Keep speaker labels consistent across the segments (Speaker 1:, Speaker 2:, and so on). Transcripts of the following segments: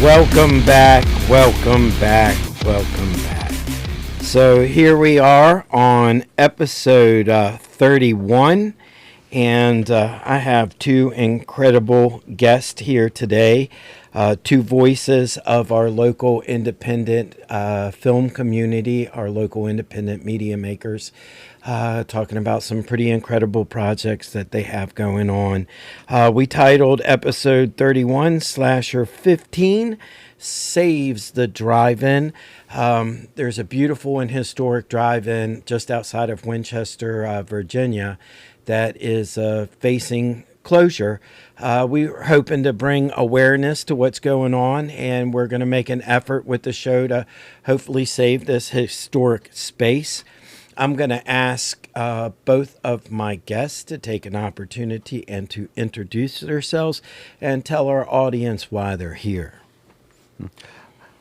Speaker 1: Welcome back, welcome back, welcome back. So here we are on episode 31, and I have two incredible guests here today, two voices of our local independent film community, our local independent media makers, talking about some pretty incredible projects that they have going on. We titled episode 31, Slasher 15, Saves the Drive-In. There's a beautiful and historic drive-in just outside of Winchester, Virginia, that is facing closure. We're hoping to bring awareness to what's going on, and we're going to make an effort with the show to hopefully save this historic space. I'm going to ask both of my guests to take an opportunity and to introduce themselves and tell our audience why they're here.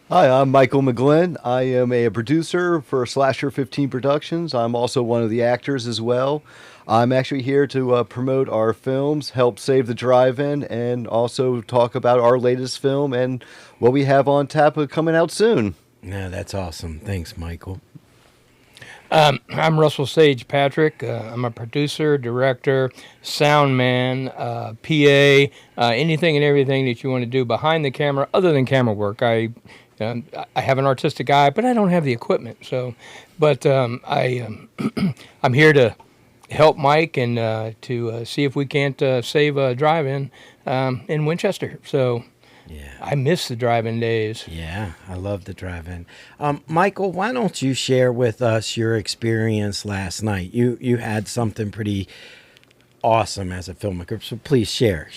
Speaker 2: Hi, I'm Michael McGlynn. I am a producer for Slasher 15 Productions. I'm also one of the actors as well. I'm actually here to promote our films, help save the drive-in, and also talk about our latest film and what we have on tap coming out soon.
Speaker 1: Yeah, that's awesome. Thanks, Michael.
Speaker 3: I'm Russell Sage Patrick. I'm a producer, director, sound man, PA, anything and everything that you want to do behind the camera other than camera work. I have an artistic eye, but I don't have the equipment. I'm here to help Mike and to see if we can't save a drive-in in Winchester. So. Yeah, I miss the drive-in days.
Speaker 1: Yeah, I love the drive-in. Michael, why don't you share with us your experience last night? You had something pretty awesome as a filmmaker, so please share.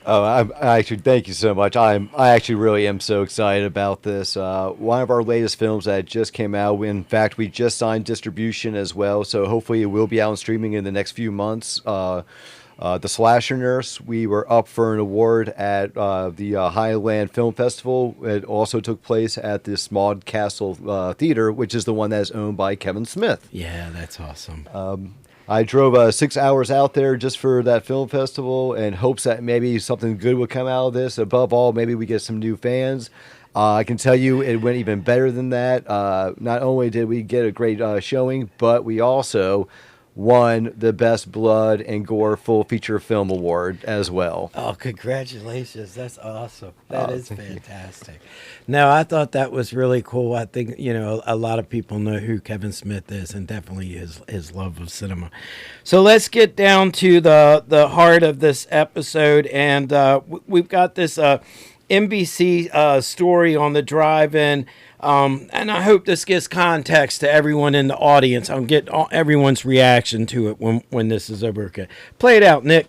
Speaker 2: Oh, I actually thank you so much. I actually really am so excited about this. One of our latest films that just came out. In fact, we just signed distribution as well, so hopefully it will be out and streaming in the next few months. The Slasher Nurse, we were up for an award at the Highland Film Festival. It also took place at the Small Castle Theater, which is the one that is owned by Kevin Smith.
Speaker 1: Yeah, that's awesome.
Speaker 2: I drove 6 hours out there just for that film festival in hopes that maybe something good would come out of this. Above all, maybe we get some new fans. I can tell you it went even better than that. Not only did we get a great showing, but we also won the Best Blood and Gore Full Feature Film Award as well.
Speaker 1: Oh, congratulations. That's awesome. That is fantastic. No, I thought that was really cool. I think, a lot of people know who Kevin Smith is and definitely his love of cinema. So let's get down to the heart of this episode. And we've got this NBC story on the drive-in. And I hope this gives context to everyone in the audience. I'll get everyone's reaction to it when this is over. Okay. Play it out, Nick.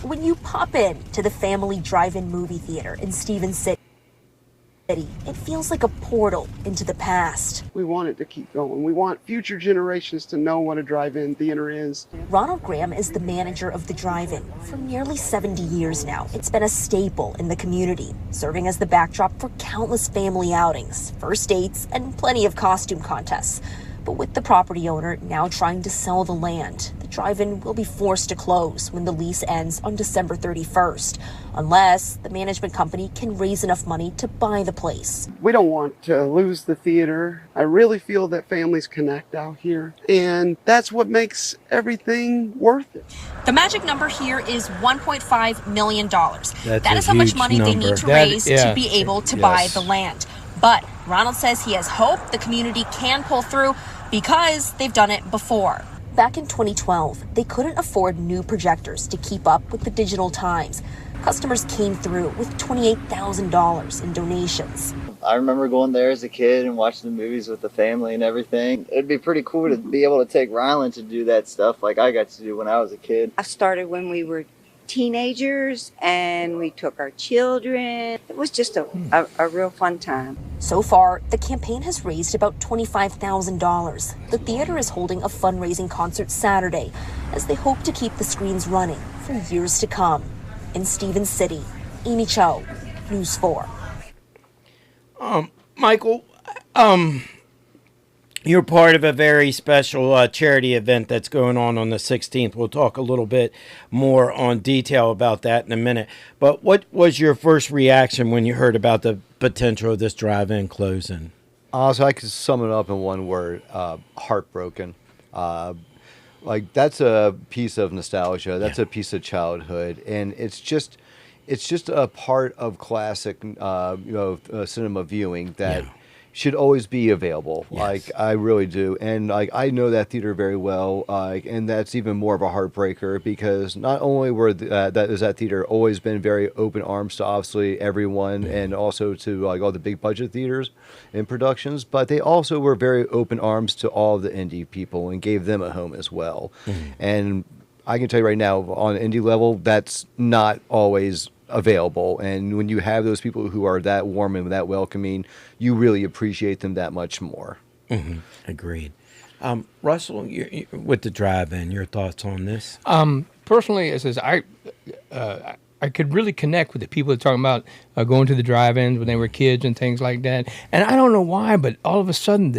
Speaker 4: When you pop in to the family drive-in movie theater in Stevens City, it feels like a portal into the past.
Speaker 5: We want it to keep going. We want future generations to know what a drive-in theater is.
Speaker 4: Ronald Graham is the manager of the drive-in for nearly 70 years now. It's been a staple in the community, serving as the backdrop for countless family outings, first dates, and plenty of costume contests. But with the property owner now trying to sell the land, the drive-in will be forced to close when the lease ends on December 31st, unless the management company can raise enough money to buy the place.
Speaker 5: We don't want to lose the theater. I really feel that families connect out here, and that's what makes everything worth it.
Speaker 4: The magic number here is $1.5 million. That is how
Speaker 1: huge
Speaker 4: much money
Speaker 1: number.
Speaker 4: they need to raise to be able to buy the land. But Ronald says he has hope the community can pull through because they've done it before. Back in 2012, they couldn't afford new projectors to keep up with the digital times. Customers came through with $28,000 in donations.
Speaker 6: I remember going there as a kid and watching the movies with the family and everything. It'd be pretty cool to be able to take Rylan to do that stuff like I got to do when I was a kid.
Speaker 7: I started when we were teenagers and we took our children. It was just a real fun time.
Speaker 4: So far, the campaign has raised about $25,000. The theater is holding a fundraising concert Saturday as they hope to keep the screens running for years to come. In Stevens City, Amy Cho, News 4.
Speaker 1: Michael, You're part of a very special charity event that's going on the 16th. We'll talk a little bit more on detail about that in a minute. But what was your first reaction when you heard about the potential of this drive-in closing?
Speaker 2: So I could sum it up in one word: heartbroken. Like that's a piece of nostalgia. That's a piece of childhood, and it's just a part of classic, cinema viewing that should always be available.
Speaker 1: Yes.
Speaker 2: Like I really do, and like I know that theater very well. And that's even more of a heartbreaker because not only were that theater always been very open arms to obviously everyone, and also to like all the big budget theaters and productions, but they also were very open arms to all of the indie people and gave them a home as well. And I can tell you right now, on an indie level, that's not always available. And when you have those people who are that warm and that welcoming, you really appreciate them that much more.
Speaker 1: Agreed. Russell, with the drive-in, your thoughts on this?
Speaker 3: Personally, it says I could really connect with the people that are talking about going to the drive-ins when they were kids and things like that. And I don't know why, but all of a sudden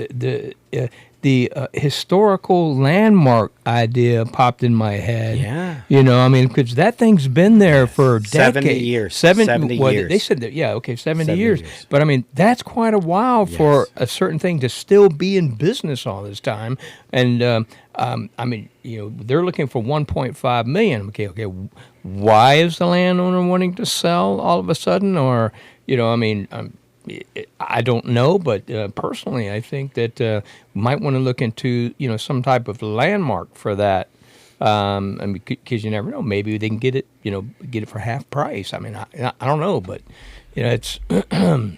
Speaker 3: the historical landmark idea popped in my head.
Speaker 1: Yeah.
Speaker 3: I mean, because that thing's been there for decades.
Speaker 1: 70 years. 70 years.
Speaker 3: They said that, 70 years. But I mean, that's quite a while for a certain thing to still be in business all this time. And I mean, they're looking for 1.5 million. Okay. Why is the landowner wanting to sell all of a sudden? Or, I mean, I don't know, but personally, I think that might want to look into some type of landmark for that. Because you never know, maybe they can get it for half price. I mean, I don't know, but it's.
Speaker 1: I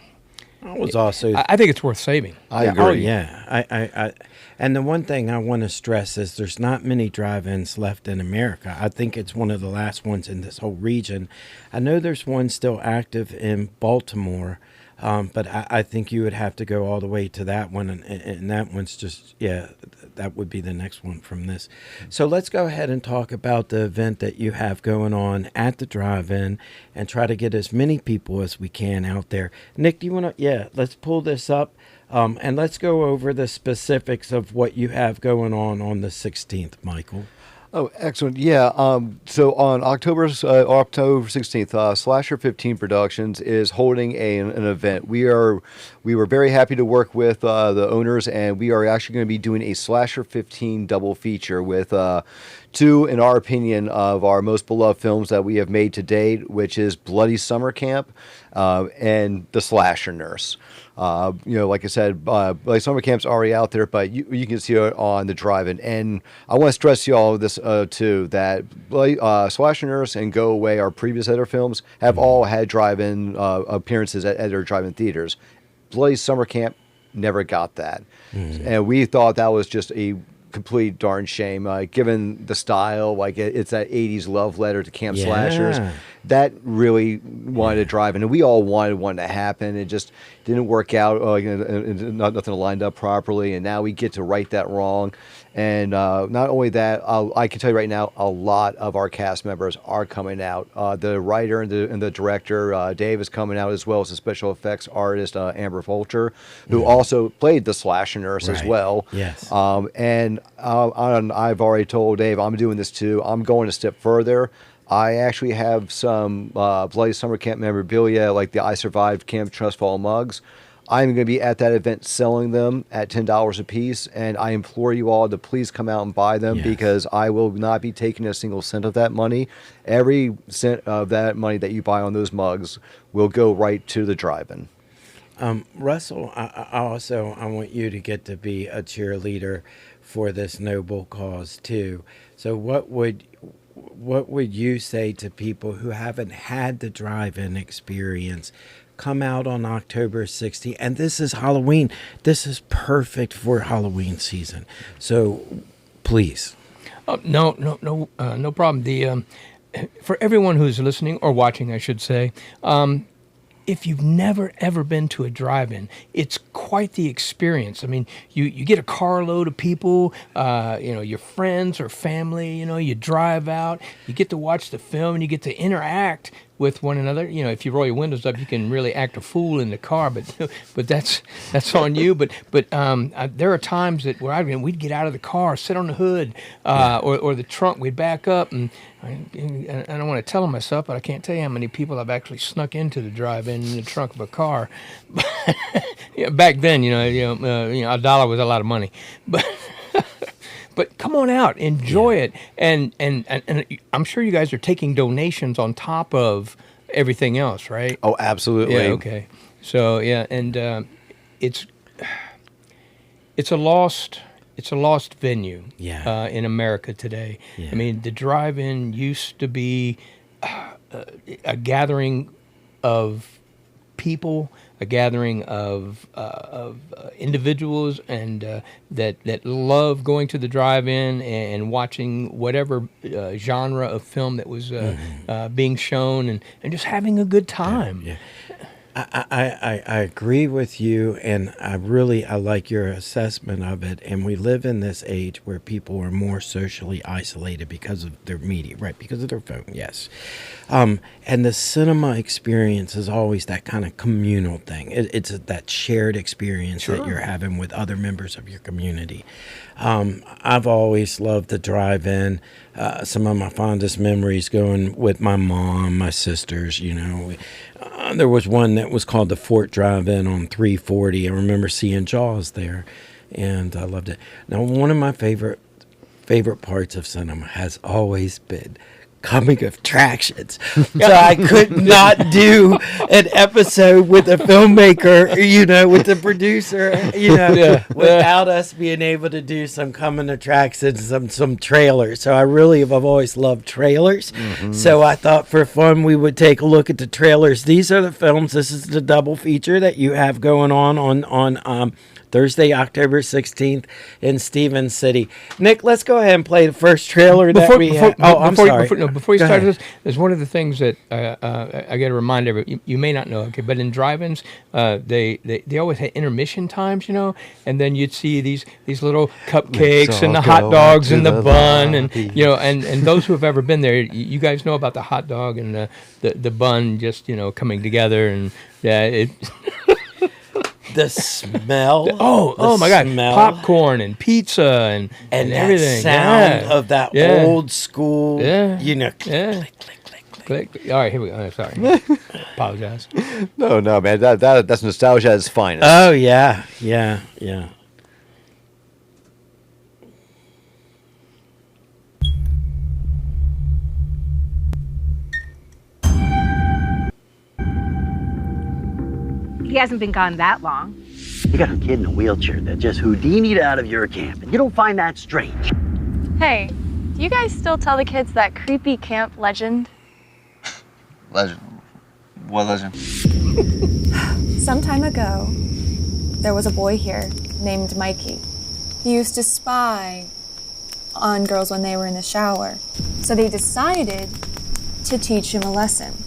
Speaker 1: was also.
Speaker 3: I think it's worth saving.
Speaker 2: I agree.
Speaker 1: Oh yeah, I and the one thing I want to stress is there's not many drive-ins left in America. I think it's one of the last ones in this whole region. I know there's one still active in Baltimore. But I think you would have to go all the way to that one, and that one's just, that would be the next one from this. So let's go ahead and talk about the event that you have going on at the drive-in and try to get as many people as we can out there. Nick, do you want to, let's pull this up, and let's go over the specifics of what you have going on the 16th, Michael.
Speaker 2: Oh, excellent. Yeah. So on October 16th, Slasher 15 Productions is holding an event. We were very happy to work with the owners, and we are actually going to be doing a Slasher 15 double feature with two, in our opinion, of our most beloved films that we have made to date, which is Bloody Summer Camp and The Slasher Nurse. Like I said, Bloody Summer Camp's already out there, but you can see it on the drive-in. And I want to stress to you all this too, that Slasher Nurse and Go Away, our previous other films, have all had drive-in appearances at their drive-in theaters. Bloody Summer Camp never got that. And we thought that was just a complete darn shame, given the style, like it's that 80s love letter to camp slashers. That really wanted to drive in, and we all wanted one to happen. It just didn't work out. Nothing lined up properly, and now we get to right that wrong. And not only that, I can tell you right now, a lot of our cast members are coming out. The writer and the director, Dave, is coming out, as well as the special effects artist, Amber Vulture, who also played the Slasher Nurse as well.
Speaker 1: Yes.
Speaker 2: And I've already told Dave I'm doing this too. I'm going a step further. I actually have some Bloody Summer Camp memorabilia, like the I Survived Camp Trust Fall mugs. I'm going to be at that event selling them at $10 a piece, and I implore you all to please come out and buy them, because I will not be taking a single cent of that money. Every cent of that money that you buy on those mugs will go right to the drive-in.
Speaker 1: Russell, I want you to get to be a cheerleader for this noble cause too. So what would you say to people who haven't had the drive-in experience? Come out on October 16th, and this is Halloween. This is perfect for Halloween season. So please.
Speaker 3: No problem. For everyone who's listening or watching, I should say, if you've never ever been to a drive-in, it's quite the experience. I mean, you get a carload of people, your friends or family. You drive out, you get to watch the film, and you get to interact with one another. You know, if you roll your windows up, you can really act a fool in the car, but that's on you. But there are times we'd get out of the car, sit on the hood, or the trunk. We'd back up, and I don't want to tell them myself, but I can't tell you how many people I've actually snuck into the drive-in in the trunk of a car. Yeah, back then, $1 was a lot of money, but. But come on out, enjoy it, and I'm sure you guys are taking donations on top of everything else, right?
Speaker 2: Oh, absolutely.
Speaker 3: Yeah. Okay. So yeah, and it's a lost venue.
Speaker 1: Yeah.
Speaker 3: In America today.
Speaker 1: Yeah.
Speaker 3: I mean, the drive-in used to be a gathering of people, a gathering of individuals, and that love going to the drive-in and watching whatever genre of film that was being shown, and just having a good time.
Speaker 1: Yeah. I agree with you, and I like your assessment of it. And we live in this age where people are more socially isolated because of their media, right? Because of their phone, yes. And the cinema experience is always that kind of communal thing. It's that shared experience that you're having with other members of your community. I've always loved the drive-in. Some of my fondest memories going with my mom, my sisters, there was one that was called the Fort Drive-In on 340. I remember seeing Jaws there, and I loved it. Now, one of my favorite parts of cinema has always been coming attractions. So I could not do an episode with a filmmaker, with the producer, without us being able to do some coming attractions, some trailers. So I've always loved trailers. Mm-hmm. So I thought for fun we would take a look at the trailers. These are the films. This is the double feature that you have going on Thursday, October 16th in Stevens City. Nick, let's go ahead and play the first trailer we have. I'm sorry.
Speaker 3: Before you start this, there's one of the things that I got to remind everybody. You may not know, okay, but in drive-ins, they always had intermission times, and then you'd see these little cupcakes and the hot dogs and the bun, and and those who have ever been there, you guys know about the hot dog and the bun just coming together, and it.
Speaker 1: The smell.
Speaker 3: Oh my God! Popcorn and pizza and everything.
Speaker 1: That sound of that old school.
Speaker 3: Yeah.
Speaker 1: Click, click, click.
Speaker 3: All right, here we go. Oh, sorry. Apologize.
Speaker 2: No, man. That's nostalgia at its finest.
Speaker 1: Oh yeah.
Speaker 8: He hasn't been gone that long.
Speaker 9: You got a kid in a wheelchair that just Houdini'd out of your camp, and you don't find that strange.
Speaker 10: Hey, do you guys still tell the kids that creepy camp legend?
Speaker 6: Legend? What legend?
Speaker 10: Some time ago, there was a boy here named Mikey. He used to spy on girls when they were in the shower. So they decided to teach him a lesson.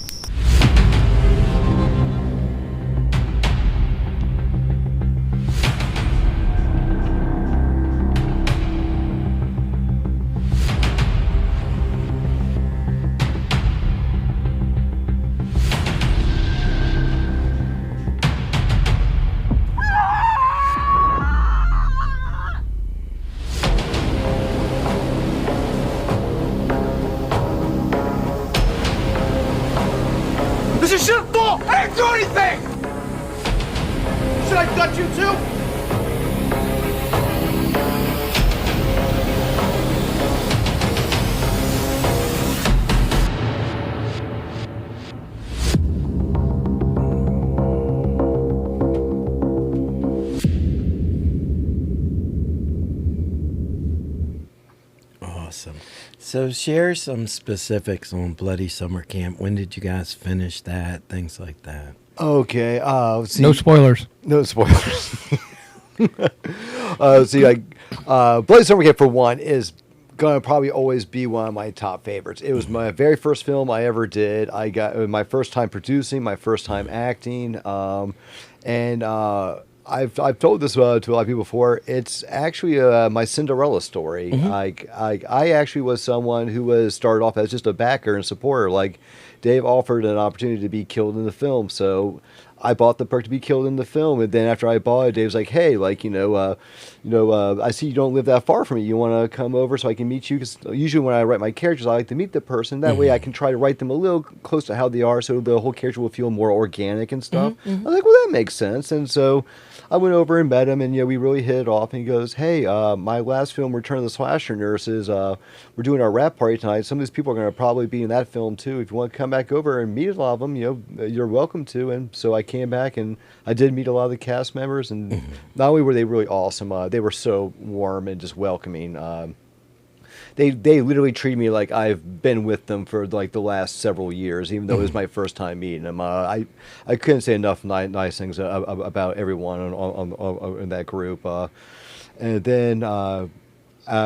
Speaker 11: This is your fault! I didn't do anything! Should I gut you too?
Speaker 1: Awesome. So share some specifics on Bloody Summer Camp. When did you guys finish that? Things like that.
Speaker 2: Okay. Let's see.
Speaker 3: No spoilers.
Speaker 2: No spoilers. Bloody Summer Camp, for one, is going to probably always be one of my top favorites. It was my very first film I ever did. It was my first time producing, my first time acting, and I've told this to a lot of people before. It's actually my Cinderella story. Mm-hmm. I actually was someone who was started off as just a backer and supporter. Like, Dave offered an opportunity to be killed in the film, so I bought the perk to be killed in the film. And then after I bought it, Dave's like, "Hey, like I see you don't live that far from me. You want to come over so I can meet you?" Because usually when I write my characters, I like to meet the person. That way I can try to write them a little close to how they are, so the whole character will feel more organic and stuff. I was like, "Well, that makes sense." And so I went over and met him, and we really hit it off. And he goes, "Hey, my last film, Return of the Slasher Nurses, we're doing our wrap party tonight. Some of these people are going to probably be in that film too. If you want to come back over and meet a lot of them, you're welcome to." And so I came back, and I did meet a lot of the cast members. And not only were they really awesome, they were so warm and just welcoming. They literally treated me like I've been with them for like the last several years, even though it was my first time meeting them. I couldn't say enough nice things about everyone in that group. And then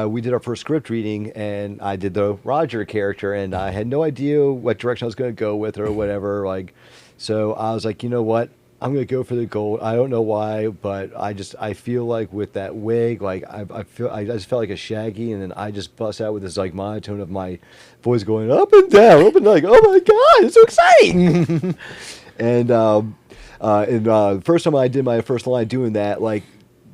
Speaker 2: we did our first script reading, and I did the Roger character, and I had no idea what direction I was going to go with or whatever. So I was like, you know what? I'm going to go for the gold. I don't know why, but I feel like with that wig, like I just felt like a Shaggy, and then I just bust out with this like monotone of my voice going up and down, up and like, oh my God, it's so exciting. And the first time I did my first line doing that, like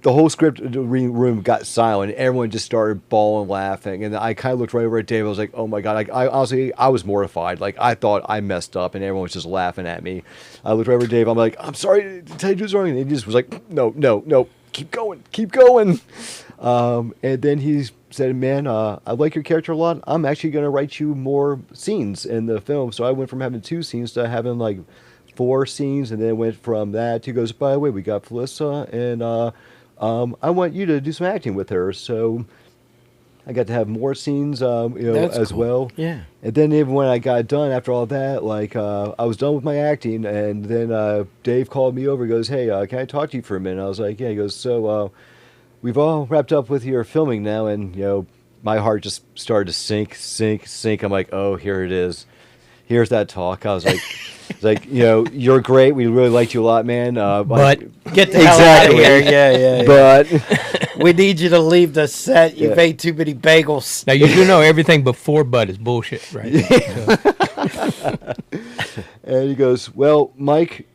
Speaker 2: the whole script room got silent. Everyone just started bawling, laughing, and I kind of looked right over at Dave. I was like, "Oh my God!" I honestly, I was mortified. Like I thought I messed up, and everyone was just laughing at me. I looked right over at Dave. I'm like, "I'm sorry to tell you to do wrong," and he just was like, "No, keep going." And then he said, "Man, I like your character a lot. I'm actually going to write you more scenes in the film." So I went from having 2 scenes to having like 4 scenes, and then it went from that to goes. By the way, we got Felissa and. I want you to do some acting with her, so I got to have more scenes, as
Speaker 1: cool.
Speaker 2: well.
Speaker 1: Yeah.
Speaker 2: And then even when I got done after all that, like I was done with my acting, and then Dave called me over. He goes, "Hey, can I talk to you for a minute?" I was like, "Yeah." He goes, "So we've all wrapped up with your filming now," and my heart just started to sink. I'm like, "Oh, here it is. Here's that talk." I was like. It's like, you're great. We really liked you a lot, man.
Speaker 1: But get the hell out of here. Yeah.
Speaker 2: But
Speaker 1: we need you to leave the set. You've ate too many bagels.
Speaker 3: Now, you do know everything before "but" is bullshit, right?
Speaker 2: And he goes, "Well, Mike,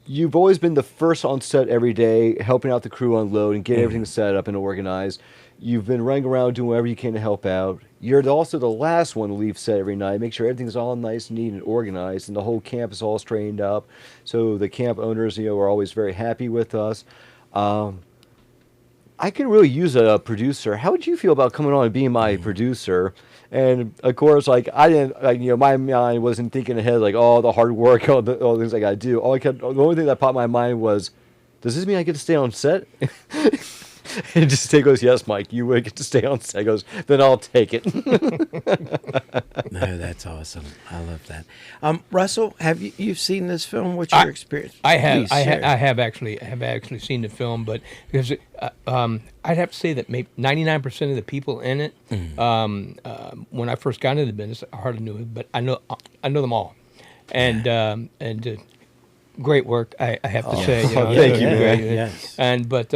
Speaker 2: you've always been the first on set every day, helping out the crew unload and get everything set up and organized. You've been running around doing whatever you can to help out. You're also the last one to leave set every night. Make sure everything's all nice, neat, and organized, and the whole camp is all straightened up. So the camp owners, are always very happy with us. I could really use a producer. How would you feel about coming on and being my producer?" And of course, like I didn't, my mind wasn't thinking ahead, like all the hard work, all the things I got to do. The only thing that popped in my mind was, does this mean I get to stay on set? And just Dave goes, "Yes, Mike, you will get to stay on set." He goes, "Then I'll take it."
Speaker 1: No, that's awesome. I love that. Russell, have you've seen this film? What's your experience?
Speaker 3: I have.
Speaker 1: Please
Speaker 3: I
Speaker 1: share.
Speaker 3: have actually seen the film, but because I'd have to say that maybe 99% of the people in it, when I first got into the business, I hardly knew it, but I know them all, and great work, I have to say.
Speaker 2: Thank you, man.
Speaker 1: Yes.
Speaker 3: But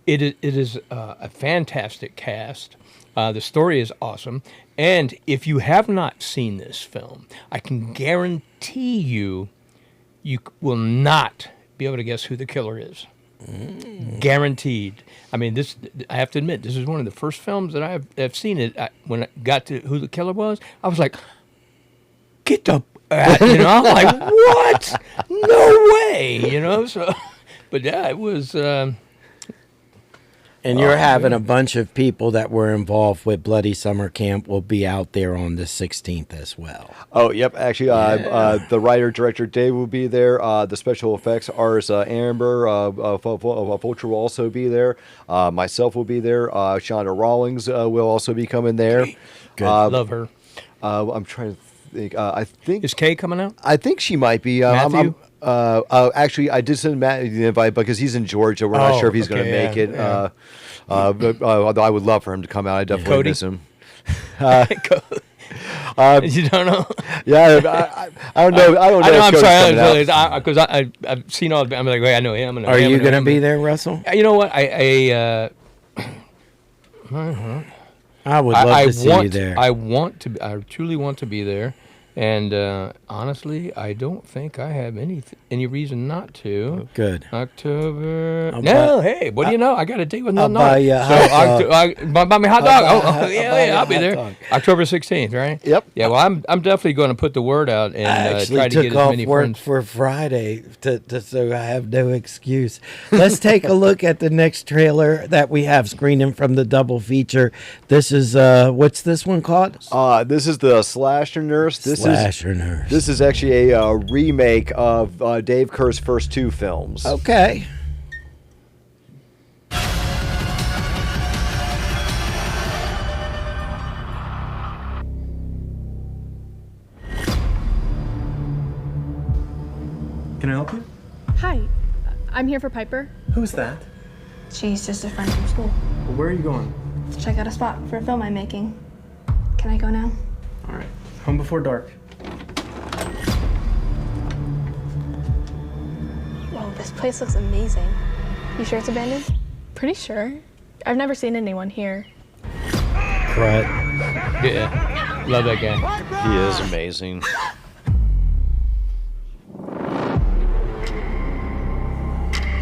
Speaker 3: it is a fantastic cast. The story is awesome. And if you have not seen this film, I can guarantee you will not be able to guess who the killer is. Guaranteed. I mean, I have to admit, this is one of the first films that I've seen it. When I got to who the killer was, I was like, get the... I'm like, what? No way, So, but yeah, it was.
Speaker 1: And you're having a bunch of people that were involved with Bloody Summer Camp will be out there on the 16th as well.
Speaker 2: Oh, yep. Actually, the writer-director Dave will be there. The special effects artist Amber Vulture will also be there. Myself will be there. Shonda Rawlings will also be coming there.
Speaker 1: Good.
Speaker 3: Love her.
Speaker 2: I'm trying to think. I think
Speaker 3: is Kay coming out?
Speaker 2: I think she might be.
Speaker 3: Matthew?
Speaker 2: Actually, I did send Matt the invite because he's in Georgia. We're not sure if he's going to make it.
Speaker 3: Yeah.
Speaker 2: But, although I would love for him to come out. I definitely
Speaker 3: Cody?
Speaker 2: miss him.
Speaker 3: You don't know?
Speaker 2: Yeah, I don't know. I don't know.
Speaker 3: I know. I'm
Speaker 2: if Cody's coming
Speaker 3: sorry,
Speaker 2: out.
Speaker 3: because I've seen all. I'm like, wait, I know him.
Speaker 1: Are you going to be there, Russell?
Speaker 3: You know what?
Speaker 1: I would love to see you there.
Speaker 3: I truly want to be there. And honestly, I don't think I have any reason not to.
Speaker 1: Good.
Speaker 3: October.
Speaker 1: I'll
Speaker 3: No,
Speaker 1: buy-
Speaker 3: hey, what do you know? I got a date with
Speaker 1: I'll
Speaker 3: nothing
Speaker 1: buy
Speaker 3: on it.
Speaker 1: you a
Speaker 3: So
Speaker 1: hot dog.
Speaker 3: buy me a hot dog.
Speaker 1: I'll
Speaker 3: Yeah, I'll be there.
Speaker 1: dog.
Speaker 3: October 16th, right?
Speaker 2: Yep.
Speaker 3: Yeah, well, I'm definitely going to put the word out and
Speaker 1: I actually
Speaker 3: try to
Speaker 1: took
Speaker 3: get as
Speaker 1: off
Speaker 3: many
Speaker 1: work
Speaker 3: friends.
Speaker 1: for Friday so I have no excuse. Let's take a look at the next trailer that we have screening from the double feature. This is what's this one called?
Speaker 2: This is the Slasher Nurse.
Speaker 1: Slasher Nurse.
Speaker 2: This is actually a remake of Dave Kerr's first 2 films.
Speaker 1: Okay.
Speaker 12: Can I help you?
Speaker 13: Hi, I'm here for Piper.
Speaker 12: Who's that?
Speaker 13: She's just a friend from school.
Speaker 12: Well, where are you going?
Speaker 13: To check out a spot for a film I'm making. Can I go now?
Speaker 12: All right. Home before dark.
Speaker 13: Whoa, this place looks amazing. You sure it's abandoned? Pretty sure. I've never seen anyone here.
Speaker 1: Crud.
Speaker 3: Yeah, love that guy.
Speaker 2: He is amazing.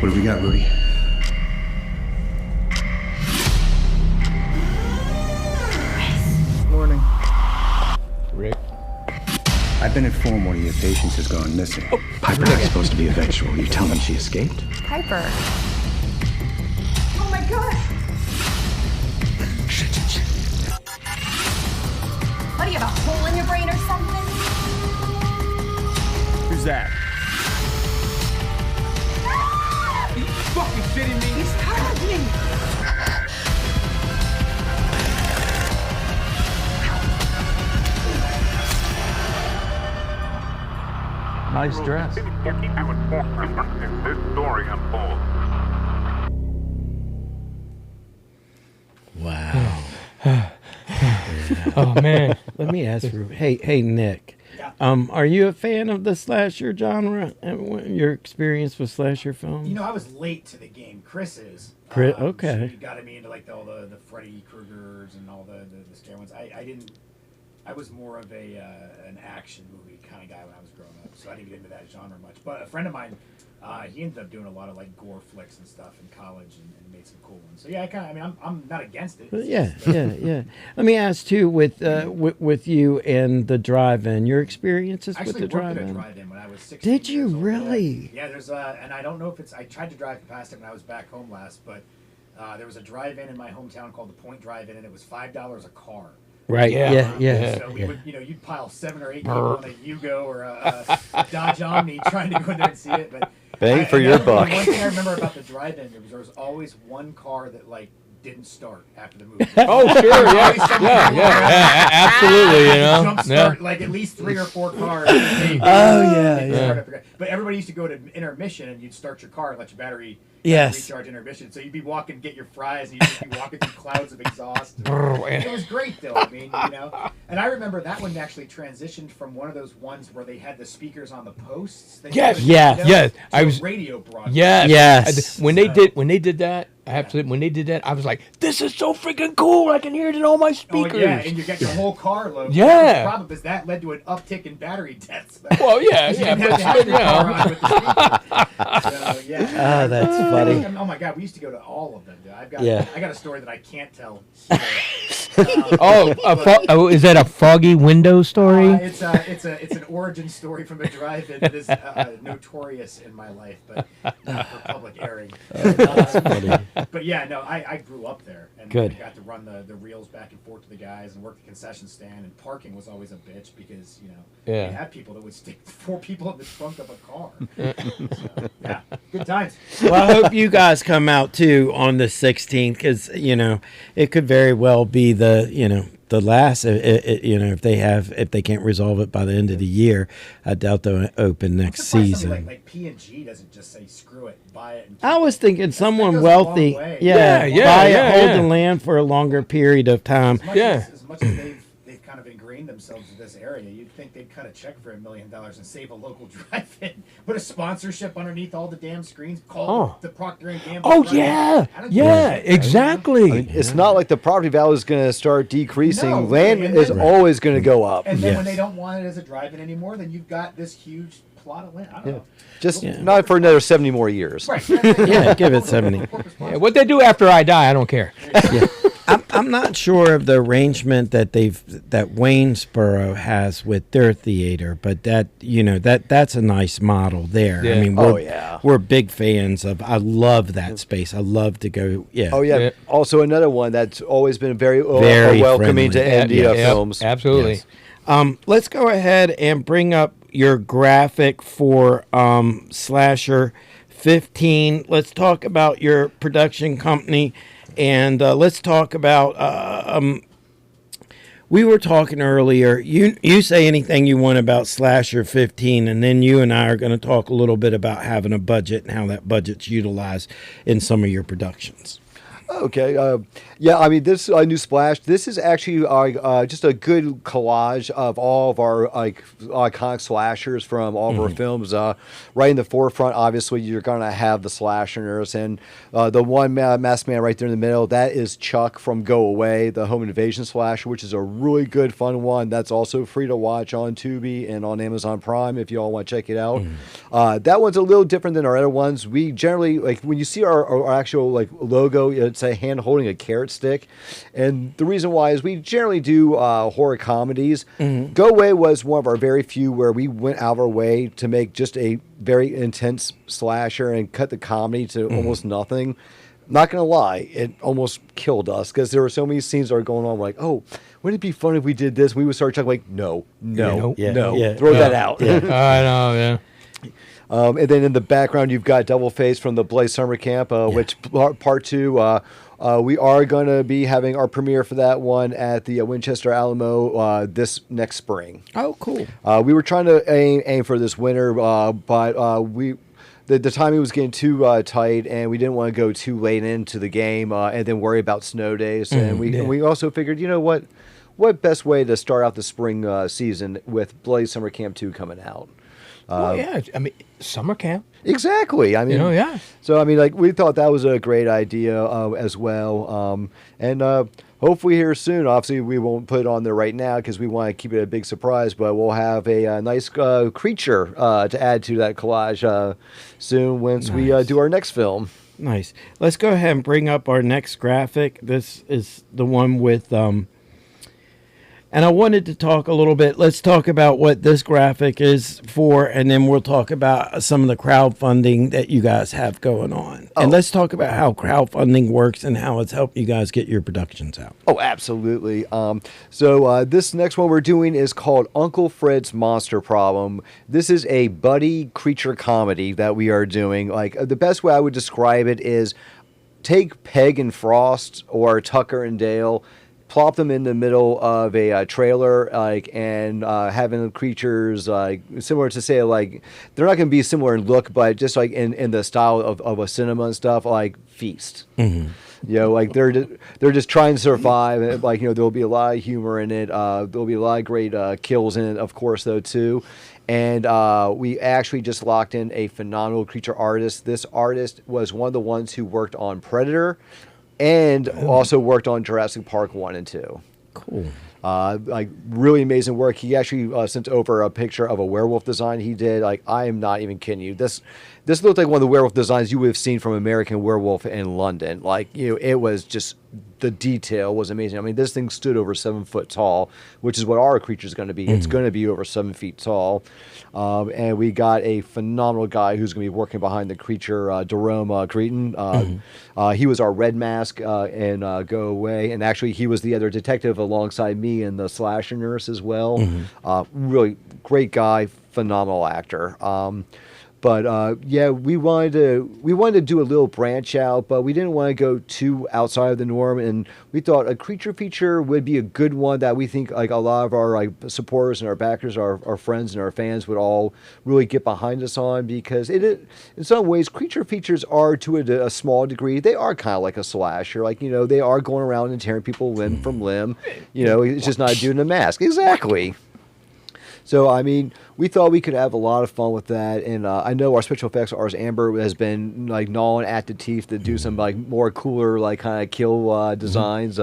Speaker 12: What do we got, Rudy? Morning.
Speaker 3: Rick.
Speaker 12: I've been informed one of your patients has gone missing. Piper is supposed to be a vegetable. You telling me she escaped?
Speaker 10: Piper.
Speaker 11: Oh my god!
Speaker 4: What do you have, a hole in your brain or something?
Speaker 12: Who's that?
Speaker 11: Are you fucking kidding me? He's tired me!
Speaker 3: Nice dress.
Speaker 14: This story unfolds.
Speaker 1: Wow.
Speaker 3: Oh man.
Speaker 1: Let me ask you. Hey Nick. Are you a fan of the slasher genre? Your experience with slasher films?
Speaker 15: You know, I was late to the game. Chris is.
Speaker 1: Okay.
Speaker 15: She got me into like all the Freddy Kruegers and all the scare ones. I didn't. I was more of an action movie kind of guy when I was growing up, so I didn't get into that genre much. But a friend of mine, he ended up doing a lot of like gore flicks and stuff in college and made some cool ones. So yeah, I'm not against it.
Speaker 1: Yeah. Let me ask too with you and the drive-in. Your experiences with the drive-in.
Speaker 15: I actually worked at a drive-in when I was 16
Speaker 1: Did you
Speaker 15: years old.
Speaker 1: really?
Speaker 15: Yeah. There's and I don't know if it's. I tried to drive past it when I was back home last, but there was a drive-in in my hometown called the Point Drive-In, and it was $5 a car.
Speaker 1: Right. Yeah.
Speaker 15: So we would, you'd pile 7 or 8 people on a Yugo or a Dodge Omni trying to go in there and see it. But
Speaker 2: Bang for your buck.
Speaker 15: One thing I remember about the drive-in there was always one car that like didn't start after the movie.
Speaker 3: Oh sure, yeah, absolutely. You know,
Speaker 15: jump start like at least 3 or 4 cars.
Speaker 1: Yeah.
Speaker 15: But everybody used to go to intermission, and you'd start your car and let your battery.
Speaker 1: Yes.
Speaker 15: Recharge intermission. So you'd be walking, get your fries, and you'd just be walking through clouds of exhaust. It was great, though. I mean, And I remember that one actually transitioned from one of those ones where they had the speakers on the posts.
Speaker 3: Yes.
Speaker 15: I was radio broadcast.
Speaker 1: Yes.
Speaker 3: When they did that, absolutely. When they did that, I was like, "This is so freaking cool! I can hear it in all my speakers."
Speaker 15: Oh, yeah, and you got your whole car loaded.
Speaker 3: Yeah.
Speaker 15: The problem is that led to an uptick in battery deaths.
Speaker 3: Well, yeah,
Speaker 15: You didn't have to have your car on with the speakers. So, yeah.
Speaker 1: Oh, that's funny.
Speaker 15: Oh my God, we used to go to all of them. Dude. I got a story that I can't tell.
Speaker 3: Is that a foggy window story?
Speaker 15: It's an origin story from a drive-in that is notorious in my life, but not for public airing.
Speaker 1: That's funny.
Speaker 15: But yeah, no, I grew up there and
Speaker 1: Good.
Speaker 15: got to run the reels back and forth to the guys and work the concession stand, and parking was always a bitch because you had people that would stick 4 people in the trunk of a car. So, yeah, good times.
Speaker 1: Well, I hope you guys come out too on the 16th because it could very well be the last. If they can't resolve it by the end of the year, I doubt they'll open next season.
Speaker 15: Like P&G doesn't just say screw it, buy it.
Speaker 1: I was thinking someone
Speaker 15: goes a
Speaker 1: wealthy,
Speaker 15: long way.
Speaker 1: buy it, hold the land for a longer period of time.
Speaker 15: As much as they've kind of ingrained ingrained themselves in this area. You'd think they'd cut a check for $1 million and save a local drive-in. Put a sponsorship underneath all the damn screens. Call the Procter & Gamble.
Speaker 3: Oh, yeah, exactly.
Speaker 2: I mean, it's not like the property value is going to start decreasing.
Speaker 15: No,
Speaker 2: Land
Speaker 15: and
Speaker 2: is
Speaker 15: then-
Speaker 2: always going to go up.
Speaker 15: And then when they don't want it as a drive-in anymore, then you've got this huge plot of land. I don't know.
Speaker 2: Just not for another 70 more years.
Speaker 15: Right.
Speaker 1: Yeah, give it 70.
Speaker 3: Yeah, what they do after I die, I don't care.
Speaker 1: Yeah. I'm not sure of the arrangement that Waynesboro has with their theater, but that's a nice model there.
Speaker 3: Yeah.
Speaker 1: I mean,
Speaker 2: Oh,
Speaker 1: we're big fans of. I love that space. I love to go. Yeah.
Speaker 2: Oh, yeah. Also, another one that's always been very,
Speaker 1: Very
Speaker 2: welcoming to
Speaker 1: friendly.
Speaker 2: indie films.
Speaker 3: Absolutely.
Speaker 1: Yes. Let's go ahead and bring up your graphic for Slasher 15. Let's talk about your production company, and let's talk about. We were talking earlier. You say anything you want about Slasher 15, and then you and I are going to talk a little bit about having a budget and how that budget's utilized in some of your productions.
Speaker 2: Okay. I mean, this new Splash. This is actually just a good collage of all of our iconic slashers from all of our films. Right in the forefront, obviously, you're gonna have the slashers, and the one masked man right there in the middle. That is Chuck from Go Away, the home invasion slasher, which is a really good, fun one. That's also free to watch on Tubi and on Amazon Prime if you all want to check it out. That one's a little different than our other ones. We generally when you see our actual logo, it's a hand holding a carrot stick, and the reason why is we generally do horror comedies. Go Away was one of our very few where we went out of our way to make just a very intense slasher and cut the comedy to almost nothing. Not gonna lie, it almost killed us because there were so many scenes that are going on. We're like, oh, wouldn't it be fun if we did this? We would start talking no, throw that out.
Speaker 3: I know, yeah.
Speaker 2: And then in the background, you've got Double Face from the Blaze Summer Camp, which part 2. We are going to be having our premiere for that one at the Winchester Alamo this next spring.
Speaker 1: Oh, cool.
Speaker 2: We were trying to aim for this winter, but the timing was getting too tight, and we didn't want to go too late into the game and then worry about snow days. And we also figured, you know what best way to start out the spring season with Blaze Summer Camp 2 coming out.
Speaker 3: I mean, summer camp.
Speaker 2: Exactly. I mean, So I mean, we thought that was a great idea as well, and hopefully here soon. Obviously, we won't put it on there right now because we want to keep it a big surprise. But we'll have a nice creature to add to that collage soon once we do our next film.
Speaker 1: Nice. Let's go ahead and bring up our next graphic. This is the one with and I wanted to talk a little bit. Let's talk about what this graphic is for, and then we'll talk about some of the crowdfunding that you guys have going on. And let's talk about how crowdfunding works and how it's helped you guys get your productions out.
Speaker 2: Oh, absolutely. So this next one we're doing is called Uncle Fred's Monster Problem. This is a buddy creature comedy that we are doing. The best way I would describe it is take Peg and Frost or Tucker and Dale, plop them in the middle of a trailer, and having the creatures similar to say they're not going to be similar in look, but just in the style of a cinema and stuff, Feast. You know, they're just trying to survive. There'll be a lot of humor in it. There'll be a lot of great kills in it, of course, though too. And we actually just locked in a phenomenal creature artist. This artist was one of the ones who worked on Predator and also worked on Jurassic Park 1 and 2.
Speaker 1: Cool.
Speaker 2: Really amazing work. He actually sent over a picture of a werewolf design he did. I am not even kidding you. This looked like one of the werewolf designs you would have seen from American Werewolf in London. It was just, the detail was amazing. I mean, this thing stood over 7 foot tall, which is what our creature is going to be. It's going to be over 7 feet tall. And we got a phenomenal guy who's going to be working behind the creature, Jerome Cretan. He was our Red Mask in Go Away. And actually, he was the other detective alongside me and the slasher nurse as well. Really great guy, phenomenal actor. But yeah, we wanted to do a little branch out, but we didn't want to go too outside of the norm. And we thought a creature feature would be a good one that we think like a lot of our like supporters and our backers, our friends and our fans would all really get behind us on, because in some ways creature features are to a small degree, they are kind of like a slasher. Like, you know, they are going around and tearing people limb from limb. You know, it's just not a dude in a mask. Exactly. So, I mean, we thought we could have a lot of fun with that, and I know our special effects artist Amber has been like gnawing at the teeth to do some like more cooler like kind of kill designs,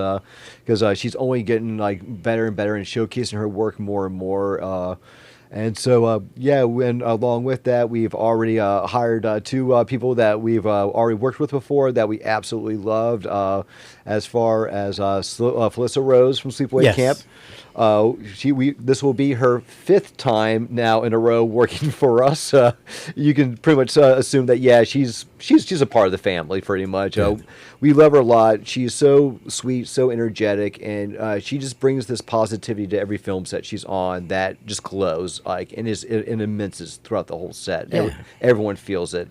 Speaker 2: because she's only getting like better and better and showcasing her work more and more. And so, yeah, and along with that, we've already hired two people that we've already worked with before that we absolutely loved, as far as Felissa Rose from Sleepaway Camp. This will be her 5th time now in a row working for us. You can pretty much assume that, yeah, she's a part of the family pretty much. We love her a lot. She's so sweet, so energetic, and she just brings this positivity to every film set she's on that just glows like and immenses throughout the whole set. Yeah. Everyone feels it.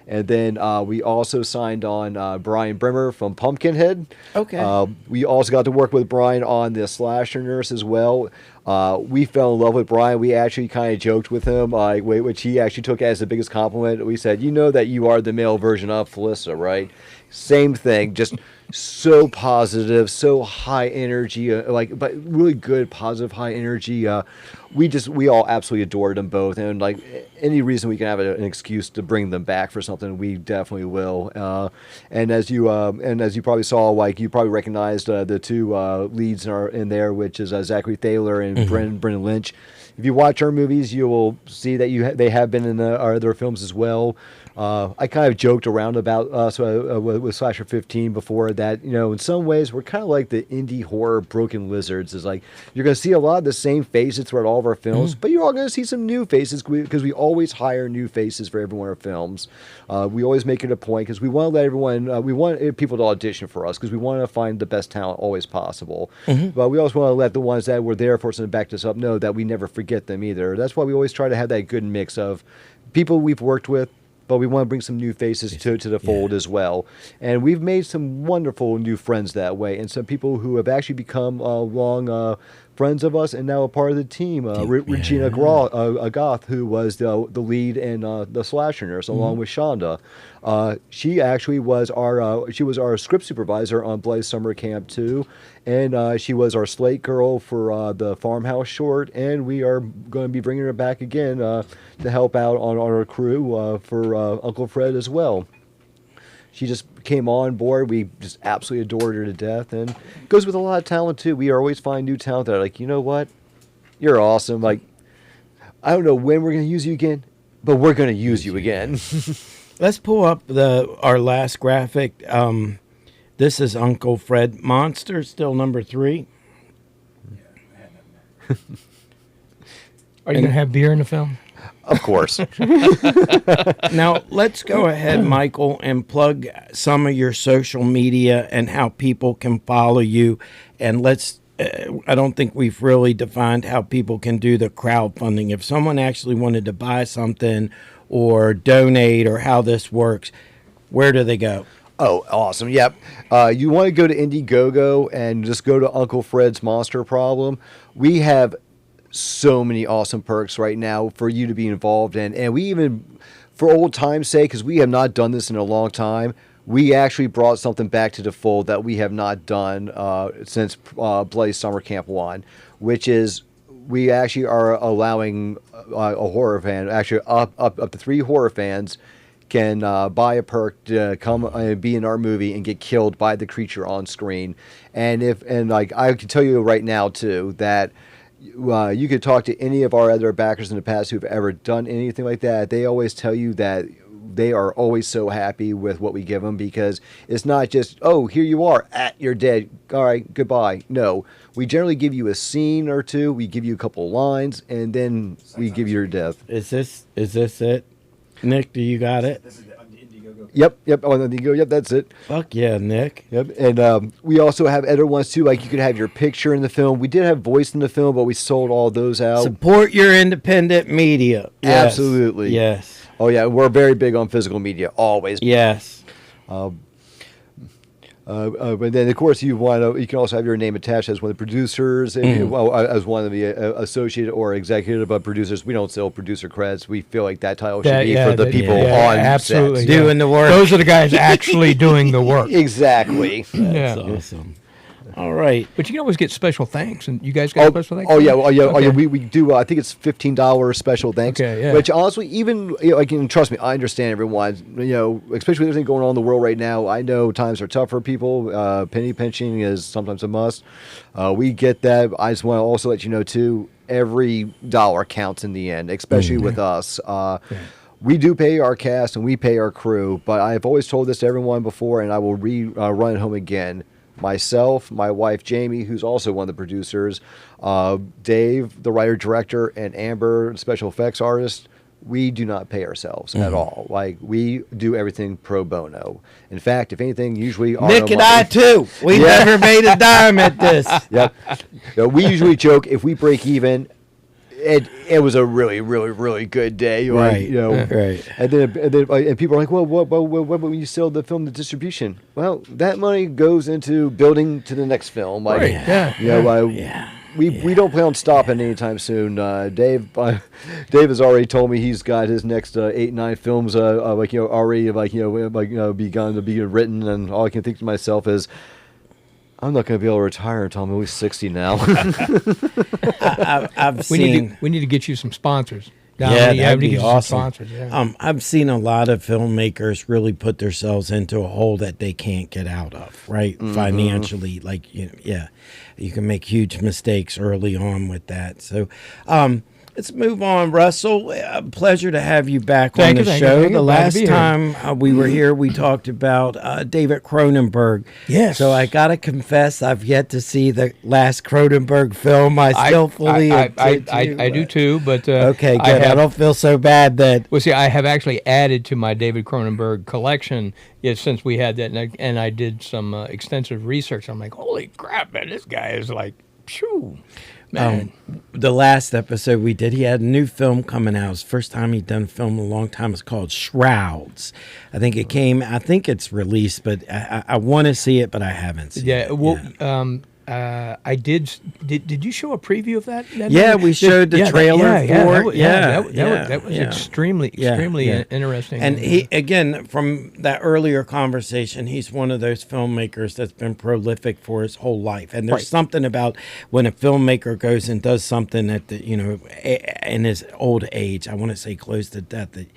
Speaker 2: And then we also signed on Brian Brimmer from Pumpkinhead.
Speaker 1: Okay.
Speaker 2: We also got to work with Brian on the Slasher Nurse as well. We fell in love with Brian. We actually kind of joked with him, which he actually took as the biggest compliment. We said, you know that you are the male version of Felissa, right? Same thing, just so positive, so high energy, but really good, positive, high energy. We all absolutely adored them both, and like any reason we can have an excuse to bring them back for something, we definitely will. And as you probably saw, like you probably recognized the two leads in there, which is Zachary Thaler and Brendan Lynch. If you watch our movies, you will see that they have been in our other films as well. I kind of joked around about us with Slasher 15 before that, you know, in some ways we're kind of like the indie horror Broken Lizards. It's like you're going to see a lot of the same faces throughout all of our films, but you're all going to see some new faces because we always hire new faces for every one of our films. We always make it a point because we want to let everyone, we want people to audition for us because we want to find the best talent always possible. But we also want to let the ones that were there for us and backed us up know that we never forget them either. That's why we always try to have that good mix of people we've worked with, but we want to bring some new faces to the fold as well. And we've made some wonderful new friends that way, and some people who have actually become long friends of us and now a part of the team. Regina Goth, who was the lead in the Slasher Nurse, along with Shonda. She actually was our script supervisor on Bloody Summer Camp 2, and she was our slate girl for the Farmhouse short, and we are going to be bringing her back again to help out on our crew for Uncle Fred as well. She just came on board. We just absolutely adored her to death, and goes with a lot of talent too. We always find new talent that are like, you know what, you're awesome. Like, I don't know when we're going to use you again, but we're going to use you again.
Speaker 1: Let's pull up our last graphic. This is Uncle Fred Monster, still number 3.
Speaker 3: Are you going to have beer in the film?
Speaker 2: Of course.
Speaker 1: Now, let's go ahead, Michael, and plug some of your social media and how people can follow you. And let's, I don't think we've really defined how people can do the crowdfunding. If someone actually wanted to buy something or donate or how this works, where do they go?
Speaker 2: Oh, awesome. Yep. You want to go to Indiegogo and just go to Uncle Fred's Monster Problem. We have so many awesome perks right now for you to be involved in. And we even, for old time's sake, because we have not done this in a long time, we actually brought something back to the fold that we have not done since Bloody Summer Camp 1, which is we actually are allowing a horror fan, actually up to 3 horror fans, can buy a perk to come and be in our movie and get killed by the creature on screen. And I can tell you right now too that you could talk to any of our other backers in the past who've ever done anything like that. They always tell you that they are always so happy with what we give them, because it's not just, oh, here you are, you're dead, all right, goodbye. No, we generally give you a scene or two, we give you a couple lines, and then we give you your death.
Speaker 1: Is this it? Nick, do you got it?
Speaker 15: This is the Indiegogo.
Speaker 2: Yep, on Indiegogo, yep, that's it.
Speaker 1: Fuck yeah, Nick.
Speaker 2: Yep, and we also have other ones too, like you could have your picture in the film. We did have voice in the film, but we sold all those out.
Speaker 1: Support your independent media.
Speaker 2: Yes. Absolutely.
Speaker 1: Yes.
Speaker 2: Oh yeah, we're very big on physical media, always.
Speaker 1: Yes.
Speaker 2: But then, of course, you can also have your name attached as one of the producers, as one of the associate or executive producers. We don't sell producer credits. We feel like that title should be for the people on
Speaker 3: absolutely
Speaker 2: set.
Speaker 1: Doing the work.
Speaker 3: Those are the guys actually doing the work.
Speaker 2: Exactly.
Speaker 1: That's awesome. All right.
Speaker 3: But you can always get special thanks, and you guys got special thanks?
Speaker 2: We do. I think it's $15 special thanks.
Speaker 3: Okay, yeah.
Speaker 2: Which honestly, even trust me, I understand everyone. Especially with everything going on in the world right now. I know times are tough for people. Penny pinching is sometimes a must. We get that. I just want to also let you know too. Every dollar counts in the end, especially with us. We do pay our cast and we pay our crew, but I have always told this to everyone before, and I will run it home again. Myself, my wife Jamie, who's also one of the producers, Dave, the writer-director, and Amber, the special effects artist, we do not pay ourselves at all. Like, we do everything pro bono. In fact, if anything, usually...
Speaker 1: Nick and I, too. We never made a dime at this.
Speaker 2: Yep. We usually joke, if we break even... It was a really, really, really good day,
Speaker 1: right?
Speaker 2: Right. And then people are like, "Well, what when you sell the film to distribution?" Well, that money goes into building to the next film. Like,
Speaker 1: right.
Speaker 2: We don't plan on stopping anytime soon. Dave has already told me he's got his next 8-9 films already begun to be written, and all I can think to myself is, I'm not going to be able to retire until I'm at least 60 now.
Speaker 3: We need to get you some sponsors.
Speaker 1: That'd be awesome.
Speaker 3: Sponsors,
Speaker 1: I've seen a lot of filmmakers really put themselves into a hole that they can't get out of, right? Mm-hmm. Financially, you can make huge mistakes early on with that. So, let's move on, Russell. Pleasure to have you back on the show. The last time we were here, we talked about David Cronenberg.
Speaker 3: Yes.
Speaker 1: So I got to confess, I've yet to see the last Cronenberg film. I
Speaker 3: do too, but
Speaker 1: okay, good. I don't feel so bad that.
Speaker 3: Well, see, I have actually added to my David Cronenberg collection since we had that, and I did some extensive research. I'm like, holy crap, man, this guy is like, phew.
Speaker 1: The last episode we did, he had a new film coming out. It's the first time he'd done a film in a long time. It's called Shrouds. I think it's released, but I want to see it, but I haven't seen it.
Speaker 3: I did. Did you show a preview of that?
Speaker 1: We showed the trailer for it.
Speaker 3: That was extremely interesting.
Speaker 1: And he, again, from that earlier conversation, he's one of those filmmakers that's been prolific for his whole life. And there's something about when a filmmaker goes and does something at in his old age, I want to say close to death, that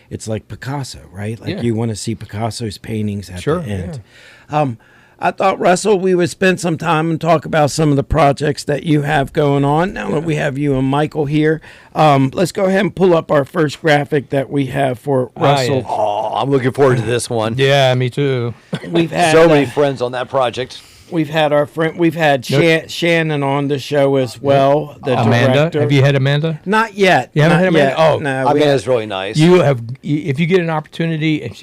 Speaker 1: it's like Picasso, right? Like you want to see Picasso's paintings at the end. Yeah. I thought, Russell, we would spend some time and talk about some of the projects that you have going on. Now that we have you and Michael here, let's go ahead and pull up our first graphic that we have for Russell.
Speaker 2: Oh, I'm looking forward to this one.
Speaker 3: Yeah, me too.
Speaker 1: We've had
Speaker 2: so many friends on that project.
Speaker 1: We've had our friend. We've had Shannon on the show as well. The
Speaker 3: Amanda,
Speaker 1: director.
Speaker 3: have you had Amanda?
Speaker 1: Not yet.
Speaker 3: You haven't had Amanda? Oh,
Speaker 2: no. Amanda's really nice.
Speaker 3: You have. If you get an opportunity, and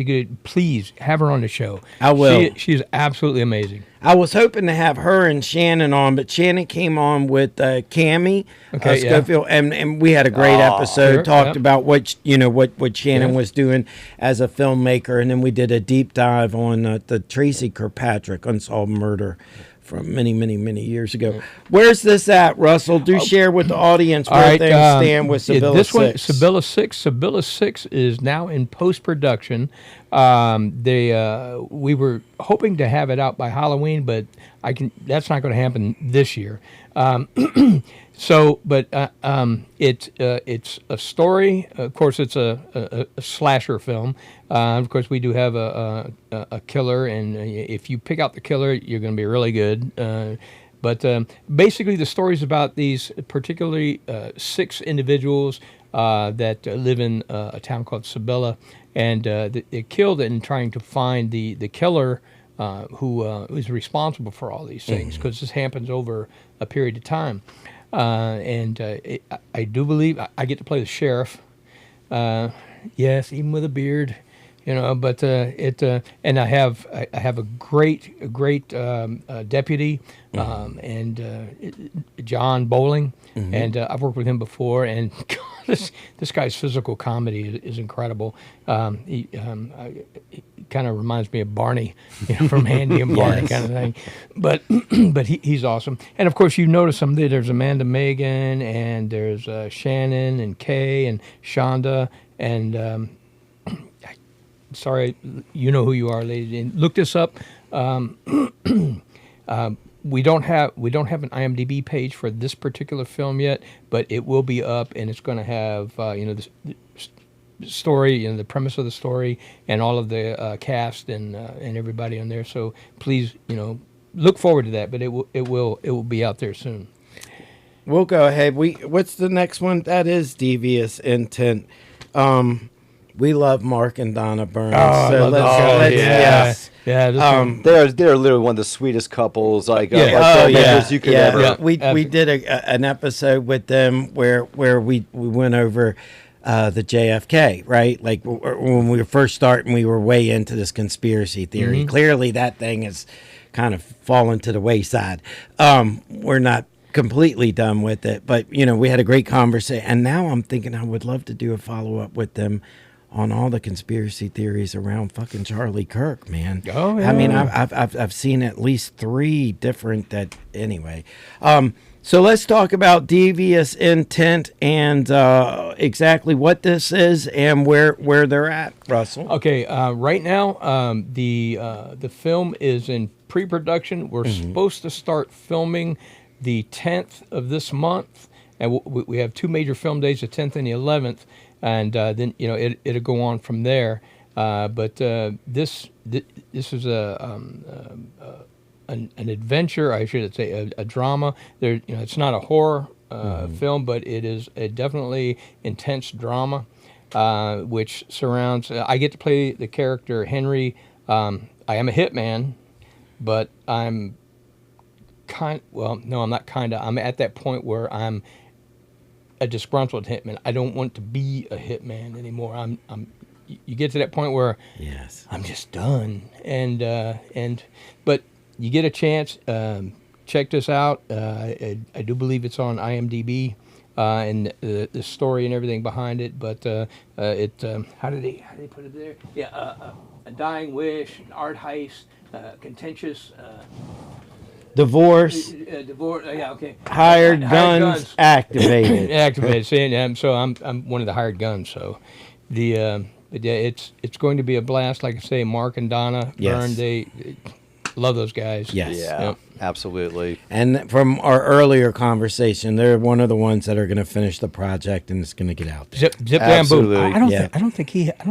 Speaker 3: please have her on the show.
Speaker 1: I will.
Speaker 3: She is absolutely amazing.
Speaker 1: I was hoping to have her and Shannon on, but Shannon came on with Cammie Schofield, and we had a great episode. Talked about what Shannon was doing as a filmmaker, and then we did a deep dive on the Tracy Kirkpatrick unsolved murder from many, many, many years ago. Where's this at, Russell? Do share with the audience where things stand with Sibylla 6.
Speaker 3: Sibylla 6 is now in post-production. We were hoping to have it out by Halloween, but that's not going to happen this year. It's a story. Of course, it's a slasher film. Of course, we do have a killer, and if you pick out the killer, you're going to be really good. But basically, the story is about these particularly 6 individuals that live in a town called Sibylla, and they're killed in trying to find the killer who is responsible for all these things, because this happens over a period of time. I do believe I get to play the sheriff. Yes, even with a beard, But and I have a great deputy, and John Bowling, and I've worked with him before, and God, this guy's physical comedy is incredible. He kind of reminds me of Barney, from Andy and Barney
Speaker 1: Yes.
Speaker 3: kind of thing. But but he's awesome. And of course, you notice him there. There's Amanda Megan, and there's Shannon and Kay and Shonda and. Sorry, you know who you are, lady. And look this up. We don't have an IMDb page for this particular film yet, but it will be up, and it's going to have the story, the premise of the story, and all of the cast and everybody on there. So please, look forward to that. But it will be out there soon.
Speaker 1: We'll go ahead. What's the next one? That is Devious Intent. We love Mark and Donna Burns.
Speaker 3: Oh,
Speaker 1: so
Speaker 3: yes. Yeah,
Speaker 2: they're literally one of the sweetest couples filmmakers you could ever.
Speaker 1: Yeah. We did an episode with them where we went over the JFK, right? Like when we were first starting, we were way into this conspiracy theory.
Speaker 3: Mm-hmm.
Speaker 1: Clearly, that thing has kind of fallen to the wayside. We're not completely done with it, but we had a great conversation. And now I'm thinking I would love to do a follow up with them on all the conspiracy theories around fucking Charlie Kirk, man.
Speaker 3: Oh, yeah.
Speaker 1: I mean, I've seen at least 3 different that anyway. So let's talk about Devious Intent and exactly what this is and where they're at, Russell.
Speaker 3: Okay, right now the film is in pre-production. We're supposed to start filming the 10th of this month, and we have 2 major film days, the 10th and the 11th. And then it'll go on from there. But this is an adventure, I should say, a drama. There, it's not a horror film, but it is a definitely intense drama, which surrounds. I get to play the character Henry. I am a hitman, but I'm I'm not kinda. I'm at that point where I'm a disgruntled hitman. I don't want to be a hitman anymore. You get to that point where I'm just done. But you get a chance. Check this out. I do believe it's on IMDb and the story and everything behind it. But how did they put it there? Yeah, a dying wish, an art heist, contentious.
Speaker 1: Divorce.
Speaker 3: Divorce. Yeah. Okay.
Speaker 1: Hired guns activated.
Speaker 3: Activated. See, so I'm one of the hired guns. So it's going to be a blast. Like I say, Mark and Donna Byrne, they love those guys.
Speaker 1: Yes.
Speaker 2: Yeah. Absolutely.
Speaker 1: And from our earlier conversation, they're one of the ones that are going to finish the project and it's going to get out there.
Speaker 3: Zip
Speaker 2: Absolutely.
Speaker 3: bamboo. I don't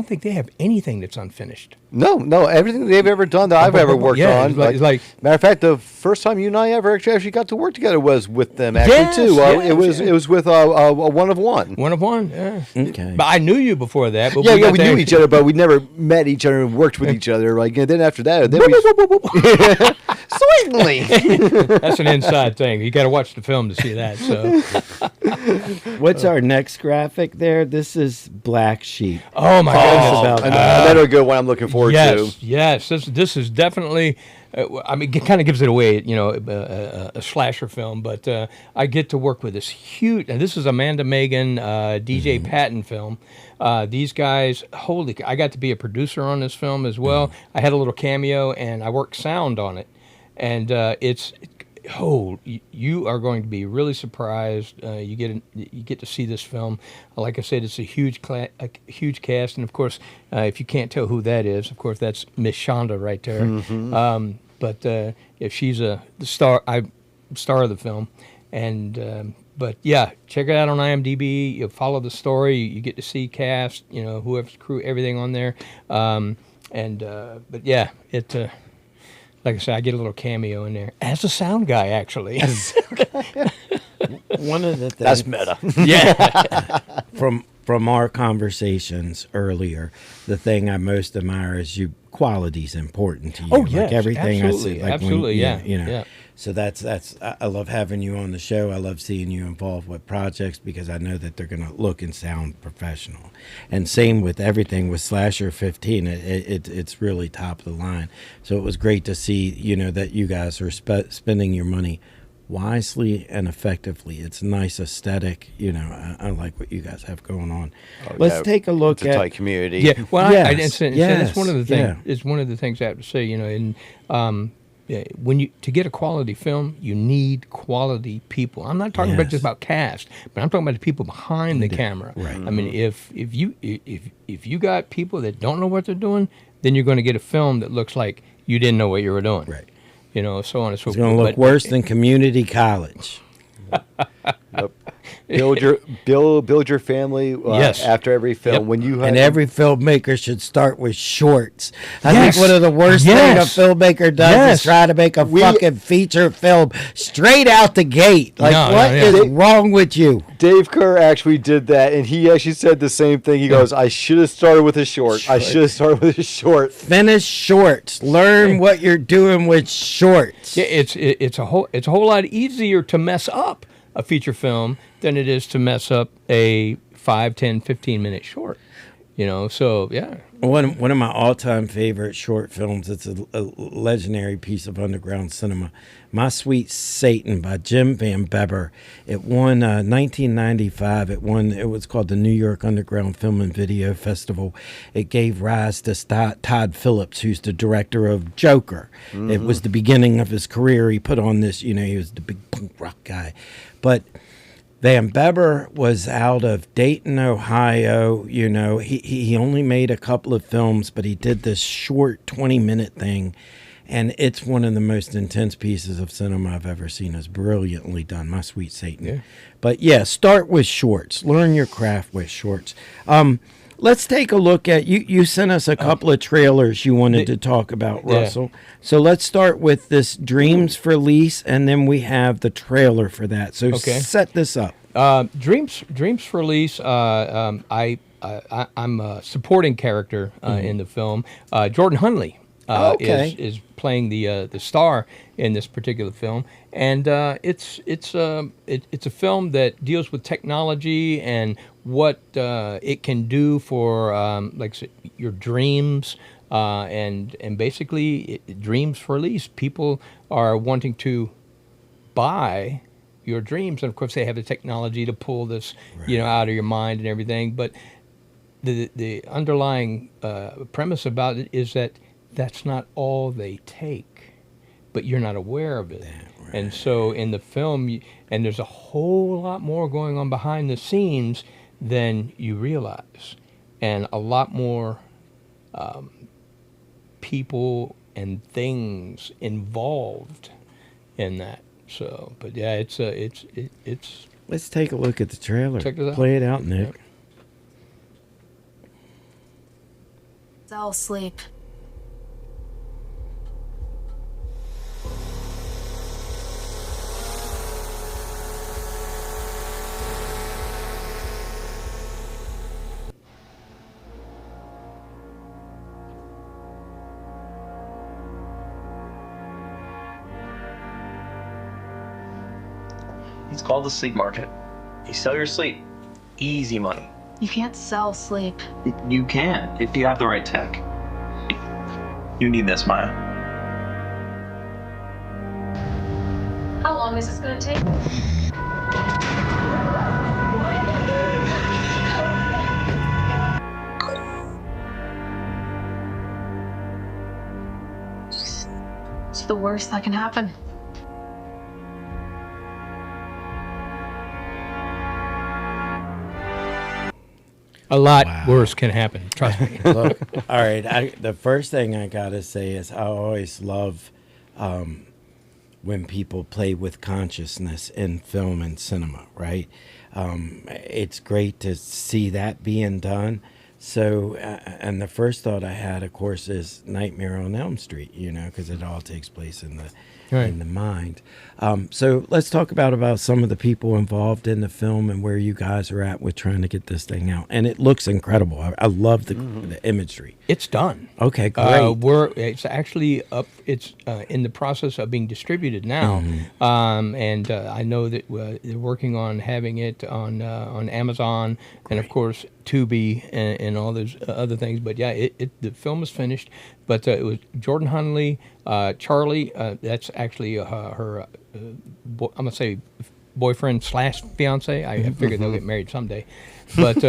Speaker 3: think they have anything that's unfinished.
Speaker 2: No, everything they've ever done that I've ever worked on.
Speaker 3: It's like
Speaker 2: matter of fact, the first time you and I ever actually got to work together was with them. Actually, too. It was with a One of One.
Speaker 3: One of One. Yeah.
Speaker 1: Okay.
Speaker 3: But I knew you before that. But
Speaker 2: we knew each other, but we never met each other and worked with each other. Like, and then after that, certainly.
Speaker 3: That's an inside thing. You got to watch the film to see that. So,
Speaker 1: what's our next graphic there? This is Black Sheep.
Speaker 3: Oh my goodness!
Speaker 2: Another good one I'm looking forward to.
Speaker 3: Yes. This is definitely. It kind of gives it away, a slasher film. But I get to work with this huge. And this is Amanda Megan, DJ Patton film. These guys, I got to be a producer on this film as well. I had a little cameo, and I worked sound on it. And you are going to be really surprised. You get to see this film. Like I said, it's a huge cast, and of course, if you can't tell who that is, of course that's Miss Shonda right there. Mm-hmm. But if she's the star of the film, and but yeah, check it out on IMDb. You follow the story. You get to see cast, whoever's crew, everything on there. But yeah, it. Like I said, I get a little cameo in there as a sound guy, actually.
Speaker 1: One of the things
Speaker 2: that's meta.
Speaker 3: Yeah.
Speaker 1: From our conversations earlier, the thing I most admire is quality is important to you.
Speaker 3: Oh, yes,
Speaker 1: like everything
Speaker 3: absolutely,
Speaker 1: I see. Like
Speaker 3: absolutely,
Speaker 1: yeah. So that's I love having you on the show. I love seeing you involved with projects because I know that they're going to look and sound professional. And same with everything with Slasher 15. It's really top of the line. So it was great to see that you guys are spending your money wisely and effectively. It's a nice aesthetic. I like what you guys have going on.
Speaker 2: Oh,
Speaker 1: Let's
Speaker 2: yeah.
Speaker 1: take a look
Speaker 2: It's a
Speaker 1: at
Speaker 2: tight community.
Speaker 3: Yeah, well,
Speaker 1: Yes,
Speaker 3: that's one of the things.
Speaker 1: yeah.
Speaker 3: It's one of the things I have to say. When to get a quality film, you need quality people. I'm not talking about just about cast, but I'm talking about the people behind the camera.
Speaker 1: Right.
Speaker 3: I mean, if you got people that don't know what they're doing, then you're going to get a film that looks like you didn't know what you were doing.
Speaker 1: Right.
Speaker 3: So on and so forth.
Speaker 1: It's going to look worse than community college.
Speaker 2: Yep. Build your family
Speaker 3: Yes.
Speaker 2: after every film.
Speaker 3: Yep.
Speaker 2: When you
Speaker 1: And
Speaker 2: have
Speaker 1: every filmmaker should start with shorts. I
Speaker 3: Yes.
Speaker 1: think one of the worst
Speaker 3: Yes.
Speaker 1: things a filmmaker does
Speaker 3: Yes.
Speaker 1: is try to make a fucking feature film straight out the gate. Like,
Speaker 3: No,
Speaker 1: what
Speaker 3: no,
Speaker 1: is
Speaker 3: yeah.
Speaker 1: wrong with you?
Speaker 2: Dave Kerr actually did that, and he actually said the same thing. He goes, "I should have started with a short. I should have started with a short."
Speaker 1: Finish shorts. Learn what you're doing with shorts.
Speaker 3: Yeah, it's a whole lot easier to mess up a feature film than it is to mess up a 5, 10, 15-minute short. So yeah.
Speaker 1: One of my all-time favorite short films. It's a legendary piece of underground cinema. My Sweet Satan by Jim Van Beber. It won 1995. It was called the New York Underground Film and Video Festival. It gave rise to Todd Phillips, who's the director of Joker. Mm-hmm. It was the beginning of his career. He put on this, he was the big punk rock guy. But Van Beber was out of Dayton, Ohio. He only made a couple of films, but he did this short 20-minute thing. And it's one of the most intense pieces of cinema I've ever seen. It's brilliantly done, My Sweet Satan. Yeah. But yeah, start with shorts. Learn your craft with shorts. Let's take a look at, you sent us a couple of trailers you wanted to talk about, Russell. So let's start with this Dreams for Lease, and then we have the trailer for that. So set this up.
Speaker 3: Dreams for Lease, I'm a supporting character in the film. Jordan Hunley is playing the star in this particular film, and it's a film that deals with technology and what it can do for like your dreams, and basically dreams for lease. People are wanting to buy your dreams, and of course they have the technology to pull this out of your mind and everything. But the underlying premise about it is that that's not all they take, but you're not aware of it. And so in the film, and there's a whole lot more going on behind the scenes than you realize, and a lot more people and things involved in that. So, but yeah, it's.
Speaker 1: Let's take a look at the trailer.
Speaker 3: Check it out.
Speaker 1: Play it out, Nick.
Speaker 3: Yep.
Speaker 14: I'll sleep.
Speaker 16: It's called the sleep market. You sell your sleep. Easy money.
Speaker 14: You can't sell sleep.
Speaker 16: You can, if you have the right tech. You need this, Maya.
Speaker 14: How long is this going to take? It's the worst that can happen.
Speaker 3: A lot worse can happen. Trust me.
Speaker 1: Look, all right. The first thing I gotta say is I always love when people play with consciousness in film and cinema. Right? It's great to see that being done. So, and the first thought I had, of course, is Nightmare on Elm Street. Because it all takes place in the mind. So let's talk about some of the people involved in the film and where you guys are at with trying to get this thing out. And it looks incredible. I love the imagery.
Speaker 3: It's done.
Speaker 1: Okay, great.
Speaker 3: It's actually up. It's in the process of being distributed now, and I know that they're working on having it on Amazon, and of course Tubi and all those other things. But yeah, the film is finished. But it was Jordan Hunley, Charlie. That's actually her. I'm gonna say boyfriend / fiance. I figured they'll get married someday. But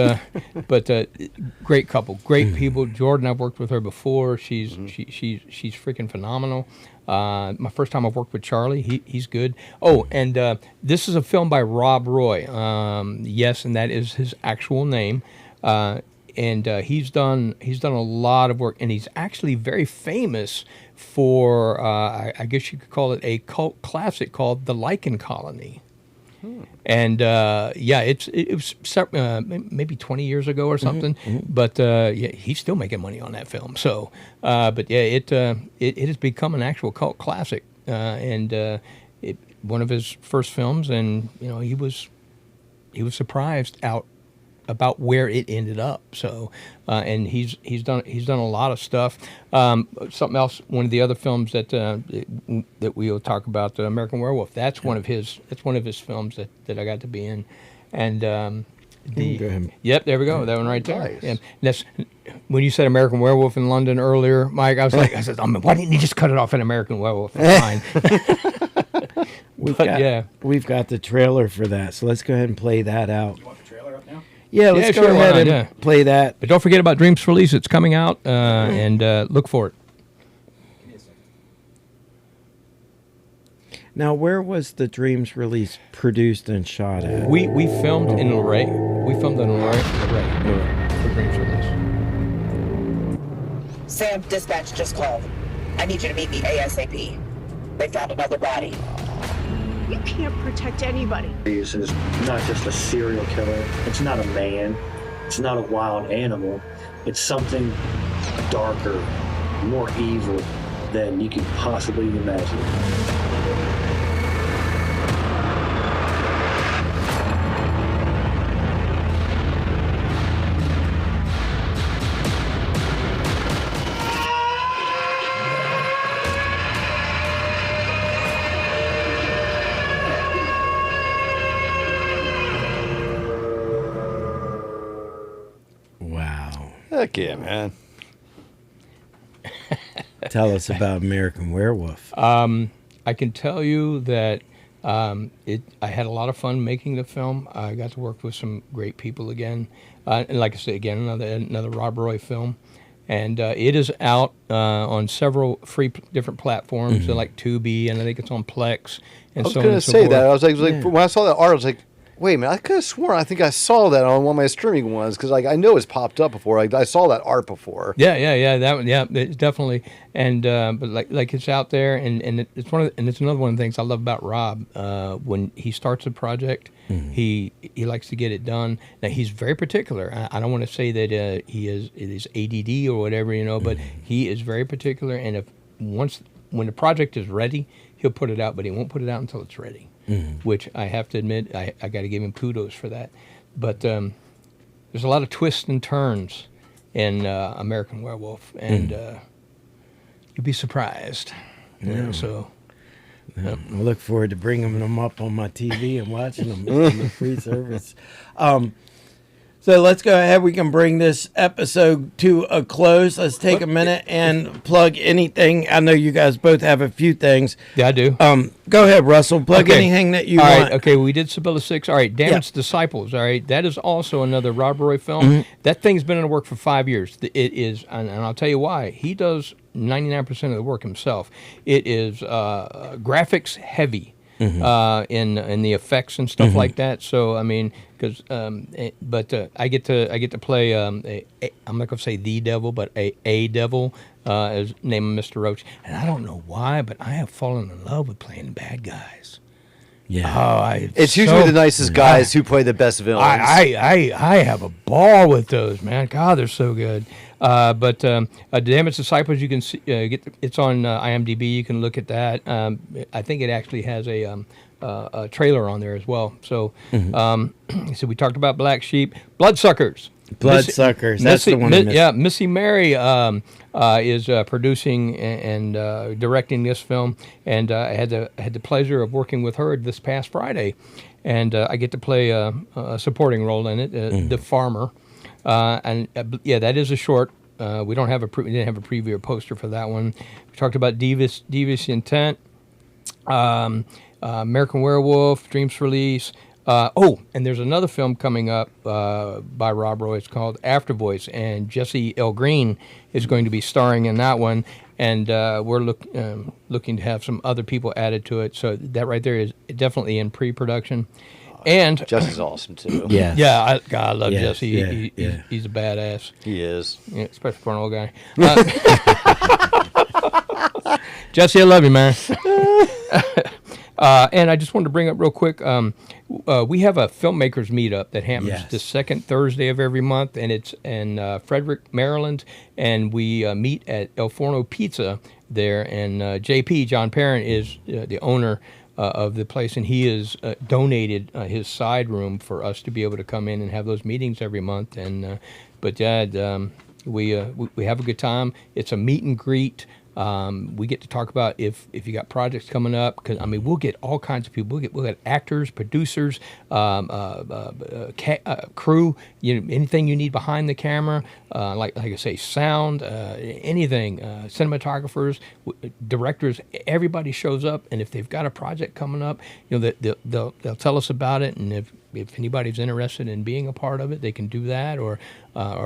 Speaker 3: great couple, great people. Jordan, I've worked with her before. She's freaking phenomenal. My first time I've worked with Charlie. He's good. Oh, and this is a film by Rob Roy. Yes, and that is his actual name. And he's done a lot of work, and he's actually very famous for I guess you could call it a cult classic called The Lichen Colony. And it was maybe 20 years ago or something, but he's still making money on that film. So, but yeah, it has become an actual cult classic, and one of his first films. And he was surprised about where it ended up. So, and he's done a lot of stuff. Something else. One of the other films that we'll talk about, American Werewolf. That's one of his films that I got to be in, and
Speaker 1: Go ahead.
Speaker 3: Yep, there we go. That one right there.
Speaker 2: Nice.
Speaker 3: And that's when you said American Werewolf in London earlier, Mike. I said, why didn't you just cut it off at American Werewolf? It's fine.
Speaker 1: We've got the trailer for that, so let's go ahead and play that out.
Speaker 15: You want the trailer up now?
Speaker 1: Yeah, let's go ahead and play that.
Speaker 3: But don't forget about Dreams Release. It's coming out, and look for it.
Speaker 1: Now, where was the Dreams Release produced and shot at?
Speaker 3: We filmed in Luray. We filmed in Luray for Dreams Release.
Speaker 17: Sam, dispatch just called. I need you to meet me ASAP. They found another body.
Speaker 18: You can't protect anybody.
Speaker 19: This is not just a serial killer. It's not a man. It's not a wild animal. It's something darker, more evil than you can possibly imagine.
Speaker 2: Heck yeah, man.
Speaker 1: Tell us about American Werewolf.
Speaker 3: I can tell you that I had a lot of fun making the film. I got to work with some great people again. And like I said, again, another Rob Roy film. And it is out on several free different platforms, like Tubi, and I think it's on Plex. And
Speaker 2: I was going to say that. I was like, when I saw that art, I was like, wait a minute, I could have sworn I think I saw that on one of my streaming ones because I know it's popped up before. I saw that art before.
Speaker 3: Yeah, that one, it's definitely. And but like it's out there, and it's it's another one of the things I love about Rob. When he starts a project, he likes to get it done. Now he's very particular. I don't want to say that it is ADD or whatever, but he is very particular. And when the project is ready, he'll put it out, but he won't put it out until it's ready. Which I have to admit, I got to give him kudos for that. But there's a lot of twists and turns in American Werewolf, and you'd be surprised. So
Speaker 1: I look forward to bringing them up on my TV and watching them on the free service. So let's go ahead. We can bring this episode to a close. Let's take a minute and plug anything. I know you guys both have a few things.
Speaker 3: Yeah, I do.
Speaker 1: Go ahead, Russell. Plug anything that you want.
Speaker 3: All right. Okay, we did Sibylla 6. All right, Damaged Disciples. All right, that is also another Rob Roy film. That thing's been in the work for 5 years. It is, and I'll tell you why. He does 99% of the work himself. It is graphics heavy. In the effects and stuff like that. So I mean, because I get to play I'm not gonna say the devil, but a devil is named Mr. Roach, and I don't know why, but I have fallen in love with playing bad guys.
Speaker 1: Yeah,
Speaker 2: it's usually the nicest guys who play the best villains.
Speaker 3: I have a ball with those, man. God, they're so good. But Damaged Disciples, you can see, it's on IMDb. You can look at that. I think it actually has a trailer on there as well. So, so we talked about Black Sheep, Bloodsuckers.
Speaker 1: Bloodsuckers. That's the one.
Speaker 3: Missy Mary is producing and directing this film, and I had the pleasure of working with her this past Friday, and I get to play a supporting role in it, the farmer. Yeah, that is a short. We didn't have a preview or poster for that one. We talked about Devious Intent, American Werewolf, Dreams Release. And there's another film coming up by Rob Roy. It's called After Voice, and Jesse L. Green is going to be starring in that one. And we're looking to have some other people added to it. So that right there is definitely in pre-production. And
Speaker 2: Jesse's awesome too.
Speaker 1: Yes.
Speaker 3: Yeah, I love
Speaker 1: Yes,
Speaker 3: Jesse.
Speaker 1: yeah.
Speaker 3: He's a badass.
Speaker 2: He is.
Speaker 3: Yeah, especially for an old guy. Jesse, I love you, man. And I just wanted to bring up real quick, we have a filmmakers meetup that happens the second Thursday of every month, and it's in Frederick, Maryland, and we meet at El Forno Pizza there, and JP, John Parent, is the owner of the place, and he has donated his side room for us to be able to come in and have those meetings every month. And but Dad, we have a good time. It's a meet and greet. We get to talk about if you got projects coming up, because I mean we'll get all kinds of people. We'll get actors, producers, crew. Anything you need behind the camera, like I say, sound, anything, cinematographers, directors. Everybody shows up, and if they've got a project coming up, they'll tell us about it, and if anybody's interested in being a part of it, they can do that or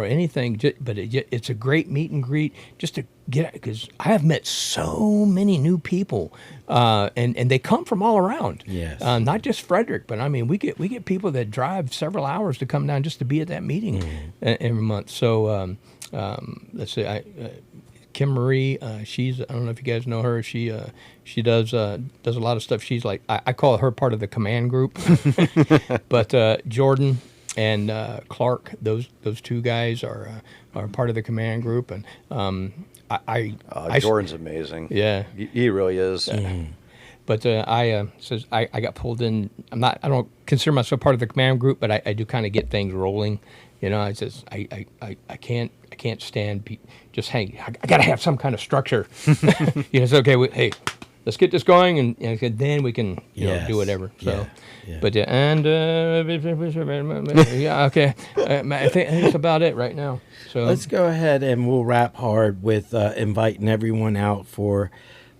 Speaker 3: anything. But it's a great meet and greet just to get, because I have met so many new people, and they come from all around.
Speaker 1: Yes.
Speaker 3: Not just Frederick, but I mean we get people that drive several hours to come down just to be at that meeting every month. So let's see, Kim Marie, she's, I don't know if you guys know her. She does a lot of stuff. She's like, I call her part of the command group. But Jordan and Clark, those two guys are part of the command group. And
Speaker 2: Jordan's amazing.
Speaker 3: Yeah,
Speaker 2: he really is.
Speaker 3: But I got pulled in. I don't consider myself part of the command group, but I do kind of get things rolling. I can't stand just hang. I got to have some kind of structure. It's okay. Hey, let's get this going, and then we can do whatever. So, but okay. I think that's about it right now. So
Speaker 1: let's go ahead and we'll wrap hard with inviting everyone out for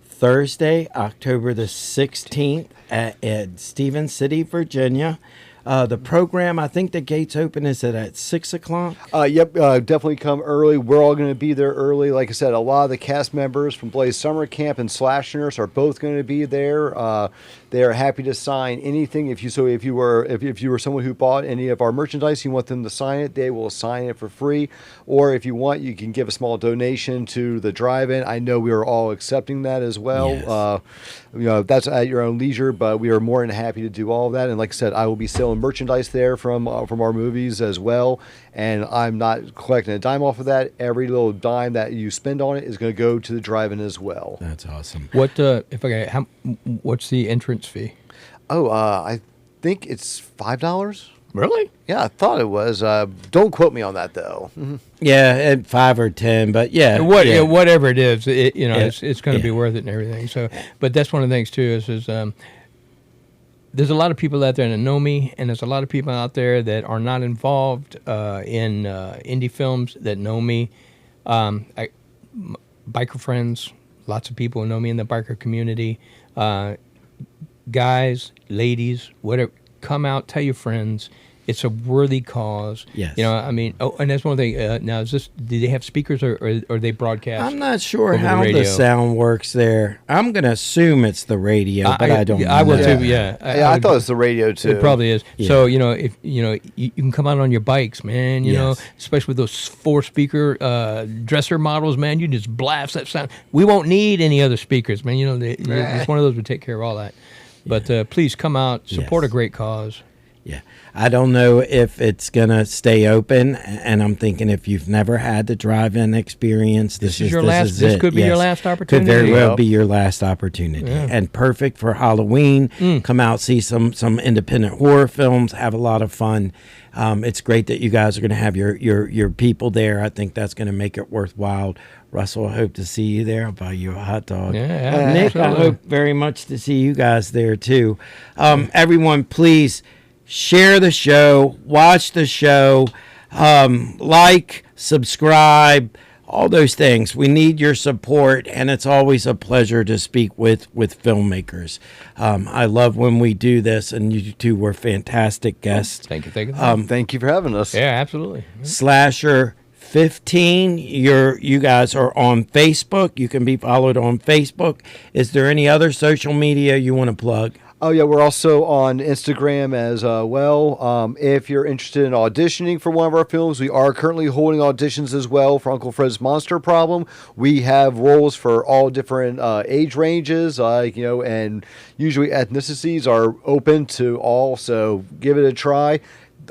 Speaker 1: Thursday, October the 16th at Stevens City, Virginia. The program, I think the gates open is at 6 o'clock.
Speaker 2: Yep, definitely come early. We're all going to be there early. Like I said, a lot of the cast members from Blaze Summer Camp and Slash Nurse are both going to be there. They are happy to sign anything. If you were someone who bought any of our merchandise, you want them to sign it, they will sign it for free. Or if you want, you can give a small donation to the drive-in. I know we are all accepting that as well. Yes. That's at your own leisure, but we are more than happy to do all of that. And like I said, I will be selling merchandise there from our movies as well. And I'm not collecting a dime off of that. Every little dime that you spend on it is going to go to the drive-in as well.
Speaker 1: That's awesome.
Speaker 3: What's the entrance fee?
Speaker 2: I think it's $5.
Speaker 3: Really?
Speaker 2: Yeah, I thought it was. Don't quote me on that though.
Speaker 1: Yeah, at 5 or 10, but
Speaker 3: whatever it is, it's going to be worth it and everything. So, but that's one of the things too is there's a lot of people out there that know me, and there's a lot of people out there that are not involved in indie films that know me. Biker friends, lots of people know me in the biker community. Guys, ladies, whatever, come out, tell your friends. It's a worthy cause.
Speaker 1: Yes.
Speaker 3: And that's one thing. Now, do they have speakers or they broadcast?
Speaker 1: I'm not sure how the sound works there. I'm going to assume it's the radio, but I don't know.
Speaker 3: I will too, yeah.
Speaker 2: I thought it was the radio too.
Speaker 3: It probably is. Yeah. So, if you can come out on your bikes, man, especially with those 4-speaker dresser models, man, you just blast that sound. We won't need any other speakers, man. It's one of those would take care of all that. But please come out, support a great cause.
Speaker 1: Yeah. I don't know if it's going to stay open, and I'm thinking if you've never had the drive-in experience, this could be your last opportunity. Could very well be your last opportunity. Yeah. And perfect for Halloween. Come out, see some independent horror films, have a lot of fun. It's great that you guys are going to have your people there. I think that's going to make it worthwhile. Russell, I hope to see you there. I'll buy you a hot dog.
Speaker 3: Yeah,
Speaker 1: Nick, I hope very much to see you guys there too. Everyone, please share the show, watch the show. like, subscribe, all those things. We need your support, and it's always a pleasure to speak with filmmakers. I love when we do this, and you two were fantastic guests.
Speaker 3: Thank you.
Speaker 2: Thank you for having us.
Speaker 3: Yeah, absolutely.
Speaker 1: Slasher 15, you guys are on Facebook. You can be followed on Facebook. Is there any other social media you want to plug?
Speaker 2: Oh, yeah, we're also on Instagram as well. If you're interested in auditioning for one of our films, we are currently holding auditions as well for Uncle Fred's Monster Problem. We have roles for all different age ranges, and usually ethnicities are open to all, so give it a try.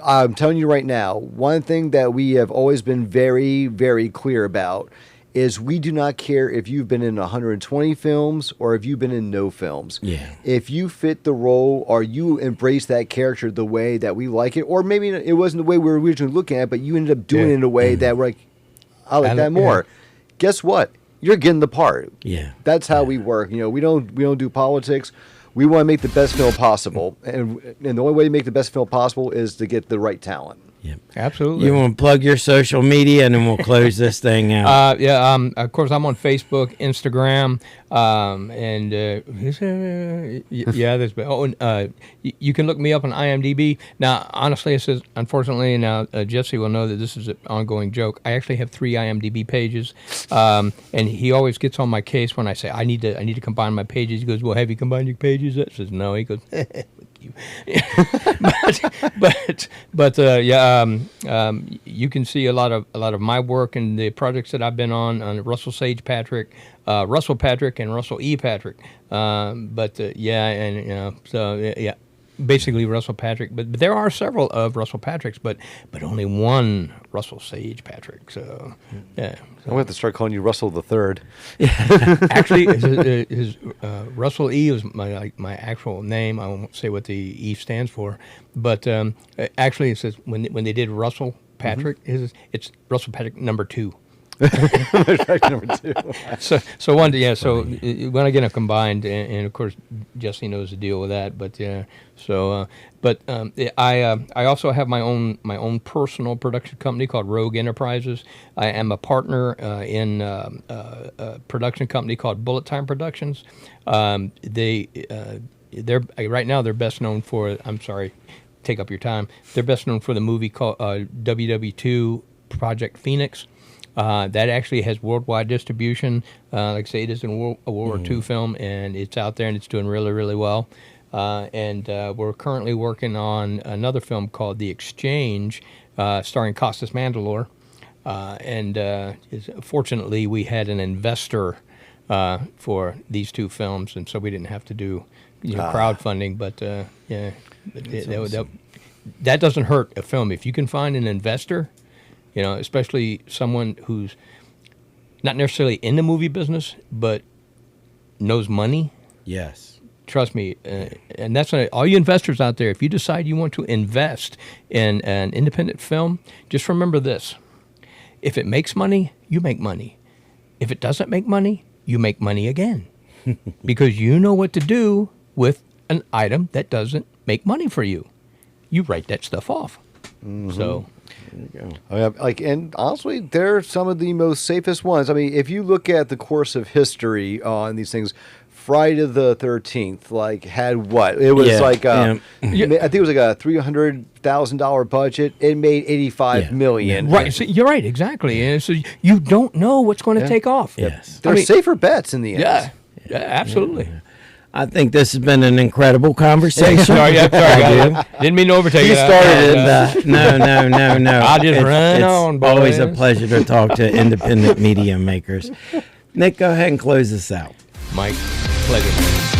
Speaker 2: I'm telling you right now, one thing that we have always been very, very clear about is we do not care if you've been in 120 films or if you've been in no films.
Speaker 1: Yeah.
Speaker 2: If you fit the role or you embrace that character the way that we like it, or maybe it wasn't the way we were originally looking at it, but you ended up doing it in a way that we're like, I like that more. Yeah. Guess what? You're getting the part.
Speaker 1: Yeah.
Speaker 2: That's how we work. We don't do politics. We want to make the best film possible. And the only way to make the best film possible is to get the right talent.
Speaker 1: Yep.
Speaker 3: Absolutely.
Speaker 1: You want to plug your social media, and then we'll close this thing out.
Speaker 3: Of course, I'm on Facebook, Instagram, you can look me up on IMDb. Now, honestly, it says, unfortunately, now Jesse will know that this is an ongoing joke. I actually have 3 IMDb pages, and he always gets on my case when I say I need to combine my pages. He goes, "Well, have you combined your pages?" I says, "No." He goes, you. You can see a lot of my work and the projects that I've been on Russell Sage Patrick, Russell Patrick, and Russell E. Patrick. Basically Russell Patrick, but there are several of Russell Patricks, but only one Russell Sage Patrick. So yeah,
Speaker 2: I'm going to have to start calling you Russell the Third.
Speaker 3: Actually, his Russell E is my actual name. I won't say what the E stands for, but actually it says when they did Russell Patrick, it's Russell Patrick number 2.
Speaker 2: Number 2.
Speaker 3: So when I get them combined, and of course Jesse knows the deal with that. But I also have my own personal production company called Rogue Enterprises. I am a partner in a production company called Bullet Time Productions. They're right now they're best known for. I'm sorry, take up your time. They're best known for the movie called WW2 Project Phoenix. That actually has worldwide distribution. Like I say, it is a World War II film, and it's out there, and it's doing really, really well. We're currently working on another film called The Exchange, starring Costas Mandylor. Fortunately, we had an investor for these 2 films, and so we didn't have to do crowdfunding. But that doesn't hurt a film. If you can find an investor, especially someone who's not necessarily in the movie business, but knows money.
Speaker 1: Yes.
Speaker 3: Trust me. And that's all you investors out there. If you decide you want to invest in an independent film, just remember this. If it makes money, you make money. If it doesn't make money, you make money again. Because you know what to do with an item that doesn't make money for you. You write that stuff off. Mm-hmm. So...
Speaker 2: There you go. And honestly, they're some of the most safest ones. I mean, if you look at the course of history on these things, Friday the 13th, had what? It was I think it was a $300,000 budget. It made $85 million.
Speaker 3: Right. So you're right. Exactly. And so you don't know what's going to take off.
Speaker 1: Yes.
Speaker 2: They're safer bets in the end.
Speaker 3: Yeah, absolutely.
Speaker 1: Yeah. I think this has been an incredible conversation.
Speaker 3: Sorry, didn't mean to overtake it.
Speaker 1: He started it. No.
Speaker 3: I just ran on, boys.
Speaker 1: Always a pleasure to talk to independent media makers. Nick, go ahead and close this out.
Speaker 3: Mike, pleasure.